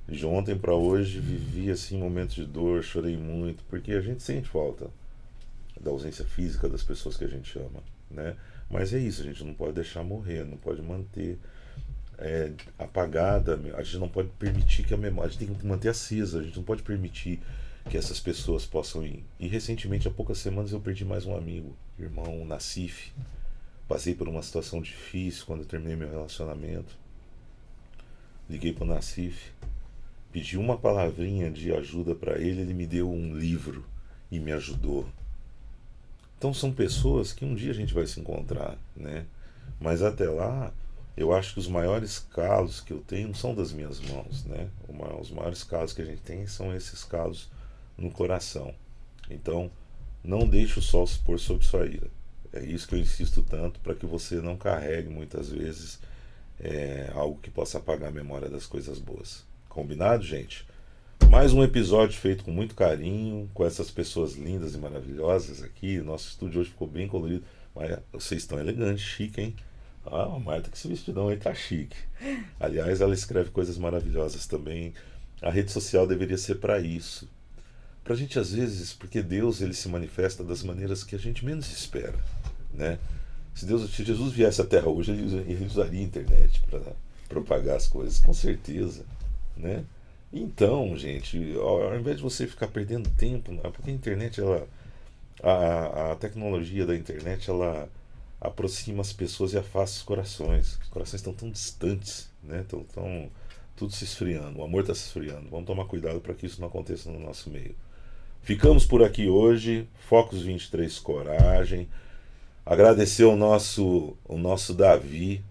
De ontem para hoje vivi assim momentos de dor, chorei muito, porque a gente sente falta da ausência física das pessoas que a gente ama, né? Mas é isso, a gente não pode deixar morrer, não pode manter apagada, a gente não pode permitir que a memória, a gente tem que manter acesa, a gente não pode permitir que essas pessoas possam ir. E recentemente, há poucas semanas, eu perdi mais um amigo, irmão Nassif. Passei por uma situação difícil quando eu terminei meu relacionamento. Liguei para o Nassif, pedi uma palavrinha de ajuda para ele, ele me deu um livro e me ajudou. Então são pessoas que um dia a gente vai se encontrar, né? Mas até lá, eu acho que os maiores calos que eu tenho não são das minhas mãos, né? Os maiores calos que a gente tem são esses calos no coração. Então, não deixe o sol se pôr sobre sua ira. É isso que eu insisto tanto, para que você não carregue muitas vezes algo que possa apagar a memória das coisas boas. Combinado, gente? Mais um episódio feito com muito carinho, com essas pessoas lindas e maravilhosas aqui. Nosso estúdio hoje ficou bem colorido. Mas vocês estão elegantes, chique, hein? Ah, a Marta, que esse vestidão aí tá chique. Aliás, ela escreve coisas maravilhosas também. A rede social deveria ser para isso. Pra gente, às vezes, porque Deus ele se manifesta das maneiras que a gente menos espera, né? Se Jesus viesse à Terra hoje, ele usaria a internet para propagar as coisas, com certeza, né? Então, gente, ao invés de você ficar perdendo tempo, porque a internet, a tecnologia da internet, ela aproxima as pessoas e afasta os corações. Os corações estão tão distantes, né? Estão tudo se esfriando, o amor está se esfriando. Vamos tomar cuidado para que isso não aconteça no nosso meio. Ficamos por aqui hoje. Focus 23 Coragem. Agradecer ao nosso Davi.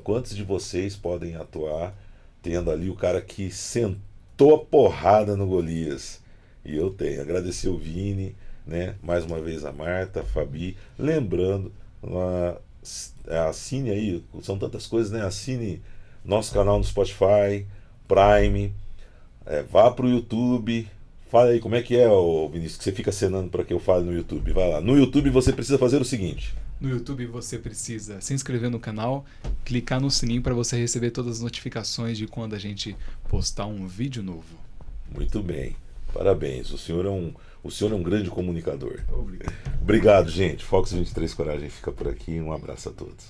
Quantos de vocês podem atuar tendo ali o cara que sentou a porrada no Golias? E eu tenho. Agradecer o Vini, né? Mais uma vez a Marta, a Fabi. Lembrando, assine aí, são tantas coisas, né? Assine nosso canal no Spotify, Prime, vá pro YouTube. Fala aí, como é que é, Vinícius, que você fica acenando para que eu fale no YouTube? Vai lá. No YouTube você precisa fazer o seguinte. No YouTube você precisa se inscrever no canal, clicar no sininho para você receber todas as notificações de quando a gente postar um vídeo novo. Muito bem. Parabéns. O senhor é um grande comunicador. Obrigado. Obrigado, gente. Focus 23 Coragem fica por aqui. Um abraço a todos.